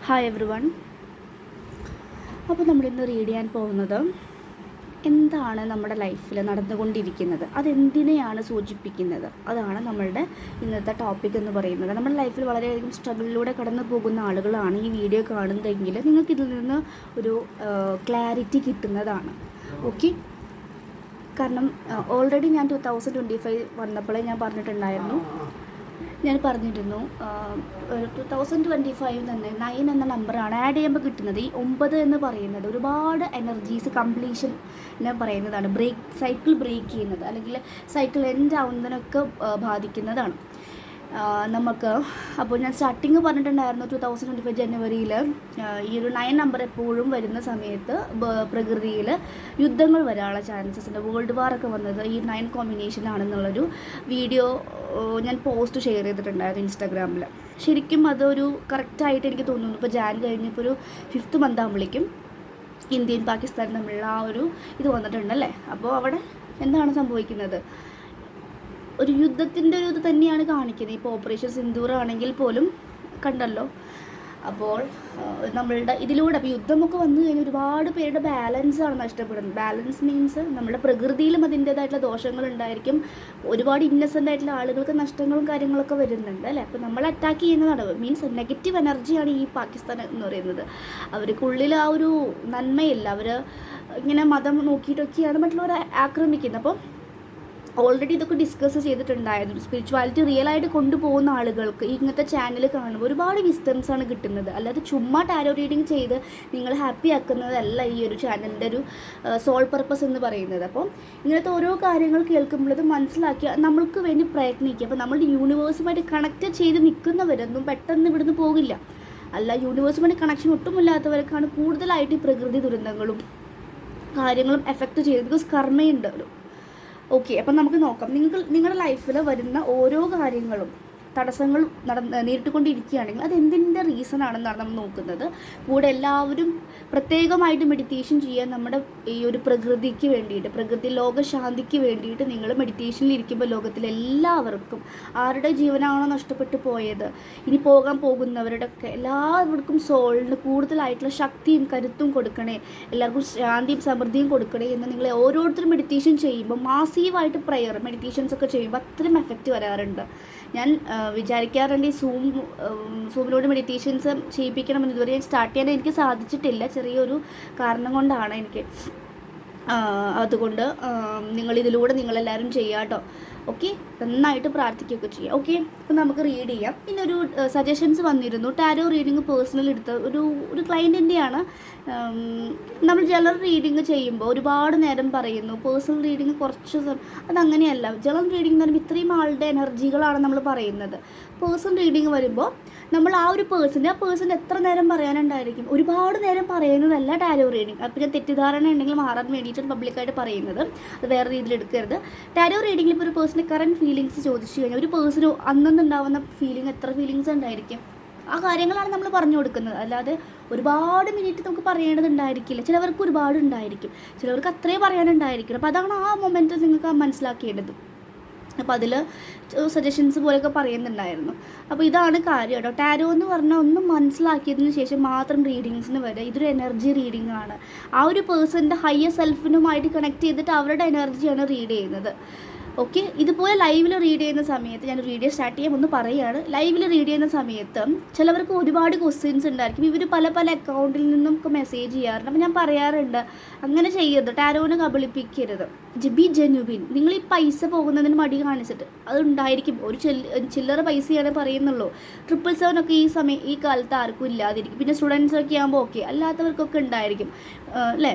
Hi every one. അപ്പോൾ നമ്മളിന്ന് read ചെയ്യാൻ പോകുന്നത് എന്താണ് നമ്മുടെ ലൈഫിൽ നടന്നുകൊണ്ടിരിക്കുന്നത്, അതെന്തിനെയാണ് സൂചിപ്പിക്കുന്നത്, അതാണ് നമ്മളുടെ ഇന്നത്തെ ടോപ്പിക് എന്ന് പറയുന്നത്. നമ്മുടെ ലൈഫിൽ വളരെയധികം സ്ട്രഗിളിലൂടെ കടന്നു പോകുന്ന ആളുകളാണ് ഈ വീഡിയോ കാണുന്നതെങ്കിൽ നിങ്ങൾക്ക് ഇതിൽ നിന്ന് ഒരു ക്ലാരിറ്റി കിട്ടുന്നതാണ്. ഓക്കെ, കാരണം ഓൾറെഡി ഞാൻ 2025 വന്നപ്പോഴേ ഞാൻ പറഞ്ഞിരുന്നു 2025 തന്നെ 9 എന്ന നമ്പറാണ് ആഡ് ചെയ്യുമ്പോൾ കിട്ടുന്നത്. ഈ 9 എന്ന് പറയുന്നത് ഒരുപാട് എനർജീസ് കംപ്ലീഷൻ എന്ന് പറയുന്നതാണ്, സൈക്കിൾ ബ്രേക്ക് ചെയ്യുന്നത് അല്ലെങ്കിൽ സൈക്കിൾ എൻഡ് ആവുന്നതിനൊക്കെ ബാധിക്കുന്നതാണ് നമുക്ക്. അപ്പോൾ ഞാൻ സ്റ്റാർട്ടിങ് പറഞ്ഞിട്ടുണ്ടായിരുന്നു 2025 ജനുവരിയിൽ ഈ ഒരു 9 നമ്പർ എപ്പോഴും വരുന്ന സമയത്ത് പ്രകൃതിയിൽ യുദ്ധങ്ങൾ വരാനുള്ള ചാൻസസ് ഉണ്ട്. വേൾഡ് വാറൊക്കെ വന്നത് ഈ 9 കോമ്പിനേഷനാണെന്നുള്ളൊരു വീഡിയോ ഞാൻ പോസ്റ്റ് ഷെയർ ചെയ്തിട്ടുണ്ടായിരുന്നു ഇൻസ്റ്റാഗ്രാമിൽ. ശരിക്കും അതൊരു കറക്റ്റായിട്ട് എനിക്ക് തോന്നുന്നു. ഇപ്പോൾ ജാൻ കഴിഞ്ഞപ്പോൾ ഒരു 5th മന്ത് ആകുമ്പോഴേക്കും ഇന്ത്യയും പാകിസ്ഥാനും തമ്മിലുള്ള ആ ഒരു ഇത് വന്നിട്ടുണ്ടല്ലേ. അപ്പോൾ അവിടെ എന്താണ് സംഭവിക്കുന്നത്? ഒരു യുദ്ധത്തിൻ്റെ ഒരു ഇത് തന്നെയാണ് കാണിക്കുന്നത്. ഇപ്പോൾ ഓപ്പറേഷൻ സിന്ദൂർ ആണെങ്കിൽ പോലും കണ്ടല്ലോ. അപ്പോൾ നമ്മളുടെ ഇതിലൂടെ ഇപ്പോൾ യുദ്ധമൊക്കെ വന്നു കഴിഞ്ഞാൽ ഒരുപാട് പേരുടെ ബാലൻസാണ് നഷ്ടപ്പെടുന്നത്. ബാലൻസ് മീൻസ് നമ്മുടെ പ്രകൃതിയിലും അതിൻ്റേതായിട്ടുള്ള ദോഷങ്ങൾ ഉണ്ടായിരിക്കും. ഒരുപാട് ഇന്നസെൻ്റ് ആയിട്ടുള്ള ആളുകൾക്ക് നഷ്ടങ്ങളും കാര്യങ്ങളൊക്കെ വരുന്നുണ്ട് അല്ലേ. അപ്പോൾ നമ്മൾ അറ്റാക്ക് ചെയ്യുന്നതാണ് മീൻസ് നെഗറ്റീവ് എനർജിയാണ് ഈ പാകിസ്ഥാൻ എന്ന് പറയുന്നത്. അവർക്കുള്ളിൽ ആ ഒരു നന്മയില്ല. അവർ ഇങ്ങനെ മതം നോക്കിയിട്ടൊക്കെയാണ് മറ്റുള്ളവരെ ആക്രമിക്കുന്നത്. അപ്പോൾ ഓൾറെഡി ഇതൊക്കെ ഡിസ്കസ് ചെയ്തിട്ടുണ്ടായിരുന്നു. സ്പിരിച്വാലിറ്റി റിയലായിട്ട് കൊണ്ടുപോകുന്ന ആളുകൾക്ക് ഇങ്ങനത്തെ ചാനൽ കാണുമ്പോൾ ഒരുപാട് വിസ്ഡംസാണ് കിട്ടുന്നത്. അല്ലാതെ ചുമ്മാ ടാരോ റീഡിങ് ചെയ്ത് നിങ്ങൾ ഹാപ്പി ആക്കുന്നതല്ല ഈ ഒരു ചാനലിൻ്റെ ഒരു സോൾ പർപ്പസ് എന്ന് പറയുന്നത്. അപ്പോൾ ഇങ്ങനത്തെ ഓരോ കാര്യങ്ങൾ കേൾക്കുമ്പോൾ അത് മനസ്സിലാക്കി നമ്മൾക്ക് വേണ്ടി പ്രയത്നിക്കുക. അപ്പോൾ നമ്മളുടെ യൂണിവേഴ്സുമായിട്ട് കണക്റ്റ് ചെയ്ത് നിൽക്കുന്നവരൊന്നും പെട്ടെന്ന് ഇവിടുന്ന് പോകില്ല. അല്ല, യൂണിവേഴ്സുമായിട്ട് കണക്ഷൻ ഒട്ടുമില്ലാത്തവർക്കാണ് കൂടുതലായിട്ട് ഈ പ്രകൃതി ദുരന്തങ്ങളും കാര്യങ്ങളും എഫക്റ്റ് ചെയ്യുന്നത്. ബിക്കോസ് കർമ്മയുണ്ടല്ലോ. ഓക്കെ, അപ്പം നമുക്ക് നോക്കാം. നിങ്ങളുടെ ലൈഫിൽ വരുന്ന ഓരോ കാര്യങ്ങളും തടസ്സങ്ങൾ നേരിട്ടുകൊണ്ടിരിക്കുകയാണെങ്കിൽ അത് എന്തിൻ്റെ റീസൺ ആണെന്നാണ് നമ്മൾ നോക്കുന്നത്. കൂടെ എല്ലാവരും പ്രത്യേകമായിട്ട് മെഡിറ്റേഷൻ ചെയ്യാൻ നമ്മുടെ ഈ ഒരു പ്രകൃതിക്ക് വേണ്ടിയിട്ട്, പ്രകൃതി ലോകശാന്തിക്ക് വേണ്ടിയിട്ട് നിങ്ങൾ മെഡിറ്റേഷനിൽ ഇരിക്കുമ്പോൾ ലോകത്തിലെ എല്ലാവർക്കും ആരുടെ ജീവനാണോ നഷ്ടപ്പെട്ടു പോയത്, ഇനി പോകാൻ പോകുന്നവരുടെ ഒക്കെ എല്ലാവർക്കും സോളിന് കൂടുതലായിട്ടുള്ള ശക്തിയും കരുത്തും കൊടുക്കണേ, എല്ലാവർക്കും ശാന്തിയും സമൃദ്ധിയും കൊടുക്കണേ എന്ന് നിങ്ങൾ ഓരോരുത്തരും മെഡിറ്റേഷൻ ചെയ്യുമ്പോൾ മാസീവായിട്ട് പ്രെയർ മെഡിറ്റേഷൻസ് ഒക്കെ ചെയ്യുമ്പോൾ അത്രയും എഫക്റ്റ് വരാറുണ്ട്. ഞാൻ വിചാരിക്കാറുണ്ട് ഈ സൂമിലൂടെ മെഡിറ്റേഷൻസ് ചെയ്യിപ്പിക്കണമെന്ന്. ഇതുവരെ ഞാൻ സ്റ്റാർട്ട് ചെയ്യാൻ എനിക്ക് സാധിച്ചിട്ടില്ല, ചെറിയൊരു കാരണം കൊണ്ടാണ് എനിക്ക്. അതുകൊണ്ട് നിങ്ങളിതിലൂടെ നിങ്ങളെല്ലാവരും ചെയ്യാം കേട്ടോ. ഓക്കെ, നന്നായിട്ട് പ്രാർത്ഥിക്കുകയൊക്കെ ചെയ്യാം. ഓക്കെ, അപ്പോൾ നമുക്ക് റീഡ് ചെയ്യാം. പിന്നെ ഒരു സജഷൻസ് വന്നിരുന്നു. ടാരോ റീഡിങ് പേഴ്സണൽ എടുത്ത ഒരു ക്ലയൻറ്റിൻ്റെയാണ്. നമ്മൾ ജനറൽ റീഡിങ് ചെയ്യുമ്പോൾ ഒരുപാട് നേരം പറയുന്നു. പേഴ്സണൽ റീഡിങ് കുറച്ച് അതങ്ങനെയല്ല. ജനറൽ റീഡിങ് എന്ന് പറയുമ്പോൾ ഇത്രയും ആളുടെ എനർജികളാണ് നമ്മൾ പറയുന്നത്. പേഴ്സണൽ റീഡിങ് വരുമ്പോൾ നമ്മൾ ആ ഒരു പേഴ്സൺ എത്ര നേരം പറയാനുണ്ടായിരിക്കും. ഒരുപാട് നേരം പറയുന്നതല്ല ടാരോ റീഡിങ്. അപ്പോൾ ഞാൻ തെറ്റിദ്ധാരണ ഉണ്ടെങ്കിൽ മാറാൻ വേണ്ടിയിട്ട് പബ്ലിക്കായിട്ട് പറയുന്നത്, അത് വേറെ രീതിയിൽ എടുക്കരുത്. ടാരോ റീഡിങ്ങിൽ ഇപ്പോൾ ഒരു പേഴ്സൻ്റെ കറൻറ്റ് ഫീലിങ്സ് ചോദിച്ചു കഴിഞ്ഞാൽ ഒരു പേഴ്സൺ അന്നുണ്ടാവുന്ന ഫീലിംഗ് എത്ര ഫീലിങ്സ് ഉണ്ടായിരിക്കും, ആ കാര്യങ്ങളാണ് നമ്മൾ പറഞ്ഞു കൊടുക്കുന്നത്. അല്ലാതെ ഒരുപാട് മിനിറ്റ് നമുക്ക് പറയേണ്ടതുണ്ടായിരിക്കില്ല. ചിലവർക്ക് ഒരുപാട് ഉണ്ടായിരിക്കും, ചിലവർക്ക് അത്രയും പറയാനുണ്ടായിരിക്കും. അപ്പോൾ അതാണ് ആ മൊമെൻറ്റ് നിങ്ങൾക്ക് മനസ്സിലാക്കേണ്ടത്. അപ്പോൾ അതിൽ സജഷൻസ് പോലെയൊക്കെ പറയുന്നുണ്ടായിരുന്നു. അപ്പോൾ ഇതാണ് കാര്യം കേട്ടോ. ടാരോ എന്ന് പറഞ്ഞാൽ ഒന്ന് മനസ്സിലാക്കിയതിന് ശേഷം മാത്രം റീഡിങ്സിന് വരെ. ഇതൊരു എനർജി റീഡിംഗ് ആണ്. ആ ഒരു പേഴ്സൻ്റെ ഹയർ സെൽഫിനുമായിട്ട് കണക്ട് ചെയ്തിട്ട് അവരുടെ എനർജിയാണ് റീഡ് ചെയ്യുന്നത്. ഓക്കെ, ഇതുപോലെ ലൈവിൽ റീഡ് ചെയ്യുന്ന സമയത്ത് ഞാൻ വീഡിയോ സ്റ്റാർട്ട് ചെയ്യാൻ ഒന്ന് പറയുകയാണ്. ലൈവിൽ റീഡ് ചെയ്യുന്ന സമയത്ത് ചിലവർക്ക് ഒരുപാട് ക്വസ്റ്റ്യൻസ് ഉണ്ടായിരിക്കും. ഇവർ പല അക്കൗണ്ടിൽ നിന്നും ഒക്കെ മെസ്സേജ് ചെയ്യാറുണ്ട്. അപ്പോൾ ഞാൻ പറയാറുണ്ട്, അങ്ങനെ ചെയ്യരുത്, ടാരോനെ കബളിപ്പിക്കരുത്. B genuine. നിങ്ങൾ ഈ പൈസ പോകുന്നതിന് മടി കാണിച്ചിട്ട് അതുണ്ടായിരിക്കും. ഒരു ചില്ലറ പൈസയാണ് പറയുന്നുള്ളൂ. 777 ഈ കാലത്ത് ആർക്കും ഇല്ലാതിരിക്കും. പിന്നെ സ്റ്റുഡൻസൊക്കെ ആകുമ്പോൾ ഓക്കെ, അല്ലാത്തവർക്കൊക്കെ ഉണ്ടായിരിക്കും അല്ലേ.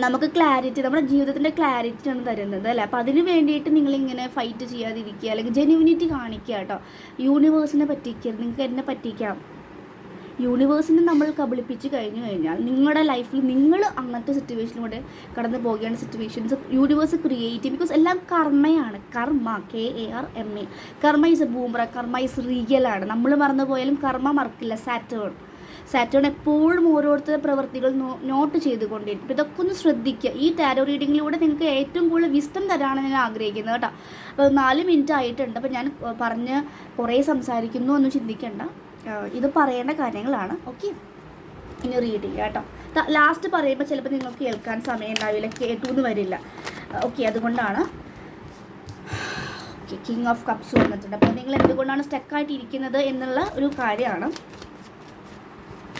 നമുക്ക് ക്ലാരിറ്റി, നമ്മുടെ ജീവിതത്തിൻ്റെ ക്ലാരിറ്റിയാണ് തരുന്നത് അല്ലേ. അപ്പോൾ അതിന് വേണ്ടിയിട്ട് നിങ്ങളിങ്ങനെ ഫൈറ്റ് ചെയ്യാതിരിക്കുക, അല്ലെങ്കിൽ ജെന്യുവിനിറ്റി കാണിക്കുക കേട്ടോ. യൂണിവേഴ്സിനെ പറ്റിക്കരുത്. നിങ്ങൾക്ക് എന്നെ പറ്റിക്കാം. യൂണിവേഴ്സിനെ നമ്മൾ കബളിപ്പിച്ച് കഴിഞ്ഞാൽ നിങ്ങളുടെ ലൈഫിൽ നിങ്ങൾ അങ്ങനത്തെ സിറ്റുവേഷനിലൂടെ കടന്നു പോകുകയാണ്. സിറ്റുവേഷൻസ് യൂണിവേഴ്സ് ക്രിയേറ്റ് ചെയ്യും. ബിക്കോസ് എല്ലാം കർമ്മയാണ്. കർമ്മ, KARMA. കർമ്മ ഈസ് എ ബൂമറ. കർമ്മ ഈസ് റിയലാണ്. നമ്മൾ മറന്നു പോയാലും കർമ്മ മറക്കില്ല. സാറ്റേൺ എപ്പോഴും ഓരോരുത്തരുടെ പ്രവൃത്തികൾ നോട്ട് ചെയ്തുകൊണ്ടിരിക്കും. ഇതൊക്കെ ഒന്ന് ശ്രദ്ധിക്കുക. ഈ ടാരോ റീഡിങ്ങിലൂടെ നിങ്ങൾക്ക് ഏറ്റവും കൂടുതൽ വിസ്ഡം തരാനാണ് ഞാൻ ആഗ്രഹിക്കുന്നത് കേട്ടോ. അപ്പോൾ 4 മിനിറ്റ് ആയിട്ടുണ്ട്. അപ്പോൾ ഞാൻ പറഞ്ഞ് കുറേ സംസാരിക്കുന്നു ഒന്നും ചിന്തിക്കേണ്ട. ഇത് പറയേണ്ട കാര്യങ്ങളാണ്. ഓക്കെ, ഇനി റീഡ് ചെയ്യുക കേട്ടോ. ലാസ്റ്റ് പറയുമ്പോൾ ചിലപ്പോൾ നിങ്ങൾക്ക് കേൾക്കാൻ സമയം ഉണ്ടാവില്ല, കേട്ടൂന്ന് വരില്ല. ഓക്കെ, അതുകൊണ്ടാണ്. ഓക്കെ, കിങ് ഓഫ് കപ്സ് വന്നിട്ടുണ്ട്. അപ്പോൾ നിങ്ങൾ എന്തുകൊണ്ടാണ് സ്റ്റക്കായിട്ടിരിക്കുന്നത് എന്നുള്ള ഒരു കാര്യമാണ്.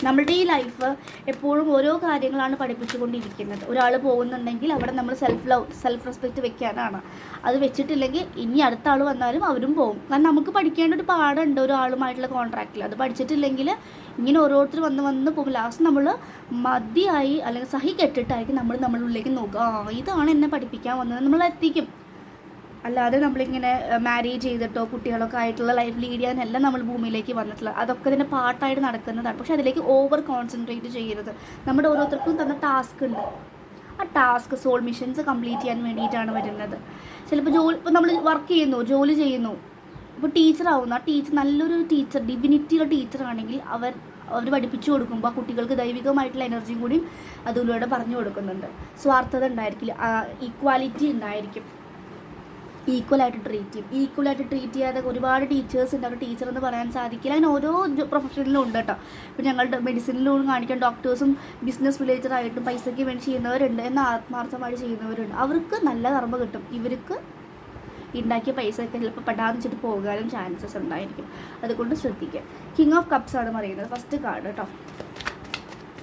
നമ്മളുടെ ഈ ലൈഫ് എപ്പോഴും ഓരോ കാര്യങ്ങളാണ് പഠിപ്പിച്ചുകൊണ്ടിരിക്കുന്നത്. ഒരാൾ പോകുന്നുണ്ടെങ്കിൽ അവിടെ നമ്മൾ സെൽഫ് റെസ്പെക്റ്റ് വെക്കാനാണ്. അത് വെച്ചിട്ടില്ലെങ്കിൽ ഇനി അടുത്ത ആൾ വന്നാലും അവരും പോകും. കാരണം നമുക്ക് പഠിക്കേണ്ട ഒരു പാടുണ്ട് ഒരാളുമായിട്ടുള്ള കോൺട്രാക്റ്റിൽ. അത് പഠിച്ചിട്ടില്ലെങ്കിൽ ഇങ്ങനെ ഓരോരുത്തർ വന്ന് പോകും. ലാസ്റ്റ് നമ്മൾ മതിയായി അല്ലെങ്കിൽ സഹി കെട്ടിട്ടായിരിക്കും നമ്മളുടെ ഉള്ളിലേക്ക് നോക്കുക. ഇതാണ് എന്നെ പഠിപ്പിക്കാൻ വന്നത് നമ്മൾ എത്തിക്കും. അല്ലാതെ നമ്മളിങ്ങനെ മാരേജ് ചെയ്തിട്ടോ കുട്ടികളൊക്കെ ആയിട്ടുള്ള ലൈഫ് ലീഡ് ചെയ്യാനല്ല നമ്മൾ ഭൂമിയിലേക്ക് വന്നിട്ടുള്ളത്. അതൊക്കെ തന്നെ പാർട്ടായിട്ട് നടക്കുന്നതാണ്. പക്ഷേ അതിലേക്ക് ഓവർ കോൺസെൻട്രേറ്റ് ചെയ്യരുത്. നമ്മുടെ ഓരോരുത്തർക്കും തന്ന ടാസ്ക് ഉണ്ട്. ആ ടാസ്ക് സോൾ മിഷൻസ് കംപ്ലീറ്റ് ചെയ്യാൻ വേണ്ടിയിട്ടാണ് വരുന്നത്. ചിലപ്പോൾ ഇപ്പോൾ നമ്മൾ വർക്ക് ചെയ്യുന്നു, ജോലി ചെയ്യുന്നു, ഇപ്പോൾ ടീച്ചറാവുന്നു. ആ ടീച്ചർ നല്ലൊരു ടീച്ചർ, ഡിവിനിറ്റിയുള്ള ടീച്ചറാണെങ്കിൽ അവർ പഠിപ്പിച്ചു കൊടുക്കുമ്പോൾ ആ കുട്ടികൾക്ക് ദൈവികമായിട്ടുള്ള എനർജിയും കൂടി അതിലൂടെ പറഞ്ഞു കൊടുക്കുന്നുണ്ട്. സ്വാർത്ഥത ഉണ്ടായിരിക്കില്ല, ഈക്വാലിറ്റി ഉണ്ടായിരിക്കും. ഈക്വലായിട്ട് ട്രീറ്റ് ചെയ്യാതെ ഒരുപാട് ടീച്ചേഴ്സ് ഉണ്ട്. അവർ ടീച്ചർ എന്ന് പറയാൻ സാധിക്കില്ല. അങ്ങനെ ഓരോ പ്രൊഫഷനിലും ഉണ്ട് കേട്ടോ. ഇപ്പോൾ ഞങ്ങളുടെ മെഡിസിനിലും കാണിക്കാൻ ഡോക്ടേഴ്സും ബിസിനസ് റിലേറ്റഡായിട്ടും പൈസയ്ക്ക് വേണ്ടി ചെയ്യുന്നവരുണ്ട്, എന്നാൽ ആത്മാർത്ഥമായിട്ട് ചെയ്യുന്നവരുണ്ട്. അവർക്ക് നല്ല കർമ്മ കിട്ടും. ഇവർക്ക് ഉണ്ടാക്കിയ പൈസയൊക്കെ ചിലപ്പോൾ പെടാന്ന് വെച്ചിട്ട് പോകാനും ചാൻസസ് ഉണ്ടായിരിക്കും. അതുകൊണ്ട് ശ്രദ്ധിക്കുക. കിങ് ഓഫ് കപ്സ് ആണ് പറയുന്നത് ഫസ്റ്റ് കാർഡ് കേട്ടോ.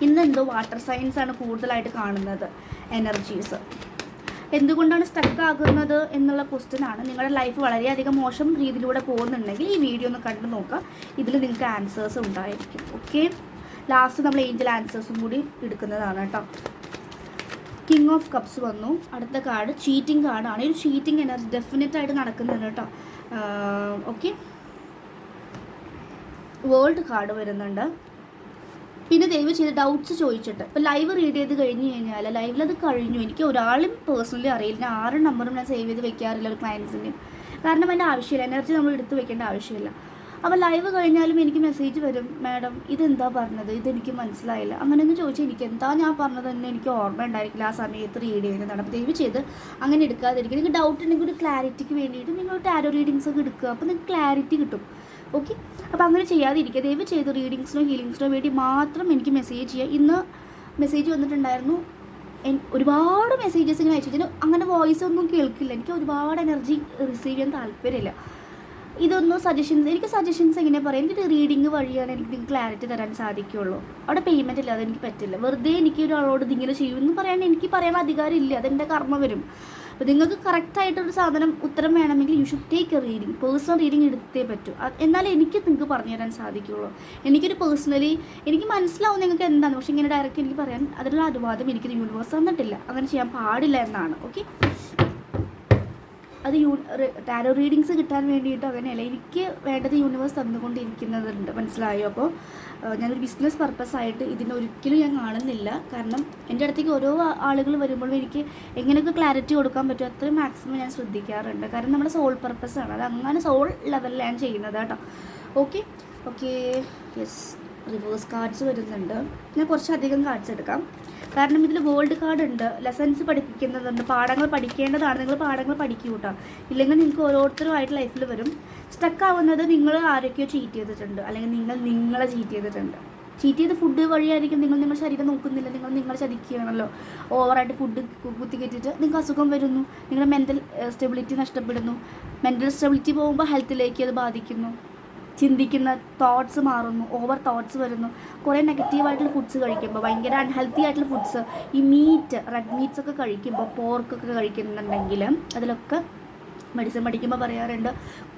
ഇന്നെന്തോ വാട്ടർ സയൻസ് ആണ് കൂടുതലായിട്ട് കാണുന്നത് എനർജീസ്. എന്തുകൊണ്ടാണ് സ്റ്റക്ക് ആകുന്നത് എന്നുള്ള ക്വസ്റ്റ്യൻ ആണ്. നിങ്ങളുടെ ലൈഫ് വളരെയധികം മോശം രീതിയിലൂടെ പോകുന്നുണ്ടെങ്കിൽ ഈ വീഡിയോ ഒന്ന് കണ്ടു നോക്കുക. ഇതിൽ നിങ്ങൾക്ക് ആൻസേഴ്സ് ഉണ്ടായിരിക്കും. ഓക്കെ, ലാസ്റ്റ് നമ്മൾ ഏഞ്ചൽ ആൻസേഴ്സും കൂടി എടുക്കുന്നതാണ് കേട്ടോ. കിങ് ഓഫ് കപ്സ് വന്നു. അടുത്ത കാർഡ് ചീറ്റിംഗ് കാർഡാണ്. ഒരു ചീറ്റിംഗ് എനർജി ഡെഫിനറ്റ് ആയിട്ട് നടക്കുന്നുണ്ട് കേട്ടോ. ഓക്കെ, വേൾഡ് കാർഡ് വരുന്നുണ്ട്. പിന്നെ ദയവ് ചെയ്ത് ഡൗട്ട്സ് ചോദിച്ചിട്ട് ഇപ്പോൾ ലൈവ് റീഡ് ചെയ്ത് കഴിഞ്ഞ് കഴിഞ്ഞാൽ ലൈവിലത് കഴിഞ്ഞു. എനിക്ക് ഒരാളും പേഴ്സണലി അറിയില്ല. ഞാൻ 6 നമ്പറും ഞാൻ സേവ് ചെയ്ത് വെക്കാറില്ല ഒരു ക്ലയൻസിൻ്റെയും. കാരണം അതിൻ്റെ ആവശ്യമില്ല, എനർജി നമ്മൾ എടുത്ത് വെക്കേണ്ട ആവശ്യമില്ല. അപ്പോൾ ലൈവ് കഴിഞ്ഞാലും എനിക്ക് മെസ്സേജ് വരും, മാഡം ഇതെന്താ പറഞ്ഞത്, ഇതെനിക്ക് മനസ്സിലായില്ല. അങ്ങനെയൊന്നും ചോദിച്ചാൽ എനിക്ക് എന്താ ഞാൻ പറഞ്ഞത് തന്നെ എനിക്ക് ഓർമ്മ ഉണ്ടായിരിക്കില്ല ആ സമയത്ത് റീഡ് ചെയ്യുന്നതാണ്. അപ്പോൾ ദയവ് ചെയ്ത് അങ്ങനെ എടുക്കാതിരിക്കുക. നിങ്ങൾക്ക് ഡൗട്ട് ഉണ്ടെങ്കിൽ ഒരു ക്ലാരിറ്റിക്ക് വേണ്ടിയിട്ട് നിങ്ങൾ ടാരോ റീഡിങ്സ് ഒക്കെ എടുക്കുക. അപ്പോൾ നിങ്ങൾക്ക് ക്ലാരിറ്റി കിട്ടും. ഓക്കെ, അപ്പോൾ അങ്ങനെ ചെയ്യാതിരിക്കുക. ദയവ് ചെയ്ത് റീഡിങ്സിനോ ഹീലിങ്സിനോ വേണ്ടി മാത്രം എനിക്ക് മെസ്സേജ് ചെയ്യുക. ഇന്ന് മെസ്സേജ് വന്നിട്ടുണ്ടായിരുന്നു, ഒരുപാട് മെസ്സേജസ് ഇങ്ങനെ അയച്ചു. അങ്ങനെ വോയിസ് ഒന്നും കേൾക്കില്ല. എനിക്ക് ഒരുപാട് എനർജി റിസീവ് ചെയ്യാൻ താല്പര്യമില്ല. ഇതൊന്നും എനിക്ക് സജഷൻസ് എങ്ങനെ പറയാം. എനിക്ക് റീഡിങ് വഴിയാണ് എനിക്ക് ക്ലാരിറ്റി തരാൻ സാധിക്കുകയുള്ളൂ. അവിടെ പേയ്മെൻറ്റ് ഇല്ലാതെ എനിക്ക് പറ്റില്ല. വെറുതെ എനിക്ക് ഒരാളോട് ഇതിങ്ങനെ ചെയ്യുമെന്ന് എനിക്ക് പറയാൻ അധികാരം ഇല്ല. അതെൻ്റെ കർമ്മ വരും. അപ്പോൾ നിങ്ങൾക്ക് കറക്റ്റായിട്ടൊരു സാധനം ഉത്തരം വേണമെങ്കിൽ you should take A reading. Personal reading എടുത്തേ പറ്റൂ. എന്നാലേ എനിക്ക് നിങ്ങൾക്ക് പറഞ്ഞു തരാൻ സാധിക്കുകയുള്ളൂ. എനിക്കൊരു പേഴ്സണലി എനിക്ക് മനസ്സിലാവും നിങ്ങൾക്ക് എന്താണ്. പക്ഷേ ഇങ്ങനെ ഡയറക്റ്റ് എനിക്ക് പറയാൻ അതിനുള്ള അനുവാദം എനിക്ക് യൂണിവേഴ്സ് തന്നിട്ടില്ല. അങ്ങനെ ചെയ്യാൻ പാടില്ല എന്നാണ്. ഓക്കെ, അത് ടാരോ റീഡിങ്സ് കിട്ടാൻ വേണ്ടിയിട്ട് അങ്ങനെയല്ല. എനിക്ക് വേണ്ടത് യൂണിവേഴ്സ് തന്നുകൊണ്ടിരിക്കുന്നതുണ്ട്. മനസ്സിലായോ? അപ്പോൾ ഞാനൊരു ബിസിനസ് പർപ്പസായിട്ട് ഇതിനൊരിക്കലും ഞാൻ കാണുന്നില്ല. കാരണം എൻ്റെ അടുത്തേക്ക് ഓരോ ആളുകൾ വരുമ്പോഴും എനിക്ക് എങ്ങനെയൊക്കെ ക്ലാരിറ്റി കൊടുക്കാൻ പറ്റും അത്രയും മാക്സിമം ഞാൻ ശ്രദ്ധിക്കാറുണ്ട്. കാരണം നമ്മുടെ സോൾ പർപ്പസാണ്. അത് അങ്ങനെ സോൾ ലെവലിൽ ഞാൻ ചെയ്യുന്നത് കേട്ടോ. ഓക്കെ, യെസ്, റിവേഴ്സ് കാർഡ്സ് വരുന്നുണ്ട്. ഞാൻ കുറച്ചധികം കാർഡ്സ് എടുക്കാം. കാരണം ഇതിൽ വേൾഡ് കാർഡ് ഉണ്ട്, ലെസൺസ് പഠിപ്പിക്കുന്നതുണ്ട്, പാഠങ്ങൾ പഠിക്കേണ്ടതാണ്. നിങ്ങൾ പാഠങ്ങൾ പഠിക്കൂ കേട്ടോ. ഇല്ലെങ്കിൽ നിങ്ങൾക്ക് ഓരോരുത്തരുമായിട്ട് ലൈഫിൽ വരും. സ്റ്റക്കാവുന്നത് നിങ്ങൾ ആരൊക്കെയോ ചീറ്റ് ചെയ്തിട്ടുണ്ട്, അല്ലെങ്കിൽ നിങ്ങളെ ചീറ്റ് ചെയ്തിട്ടുണ്ട്. ചീറ്റ് ചെയ്ത് ഫുഡ് വഴിയായിരിക്കും. നിങ്ങളുടെ ശരീരം നോക്കുന്നില്ല, നിങ്ങൾ ചതിക്കുകയാണല്ലോ. ഓവറായിട്ട് ഫുഡ് കുത്തിക്കറ്റിട്ട് നിങ്ങൾക്ക് അസുഖം വരുന്നു. നിങ്ങളുടെ മെൻ്റൽ സ്റ്റെബിലിറ്റി നഷ്ടപ്പെടുന്നു. മെൻ്റൽ സ്റ്റെബിലിറ്റി പോകുമ്പോൾ ഹെൽത്തിലേക്ക് അത് ബാധിക്കുന്നു. ചിന്തിക്കുന്ന തോട്ട്സ് മാറുന്നു, ഓവർ തോട്ട്സ് വരുന്നു. കുറേ നെഗറ്റീവായിട്ടുള്ള ഫുഡ്സ് കഴിക്കുമ്പോൾ, ഭയങ്കര അൺഹെൽത്തി ആയിട്ടുള്ള ഫുഡ്സ്, ഈ റെഡ് മീറ്റ്സ് ഒക്കെ കഴിക്കുമ്പോൾ, പോർക്കൊക്കെ കഴിക്കുന്നുണ്ടെങ്കിൽ അതിലൊക്കെ മെഡിസിൻ പഠിക്കുമ്പോൾ പറയാറുണ്ട്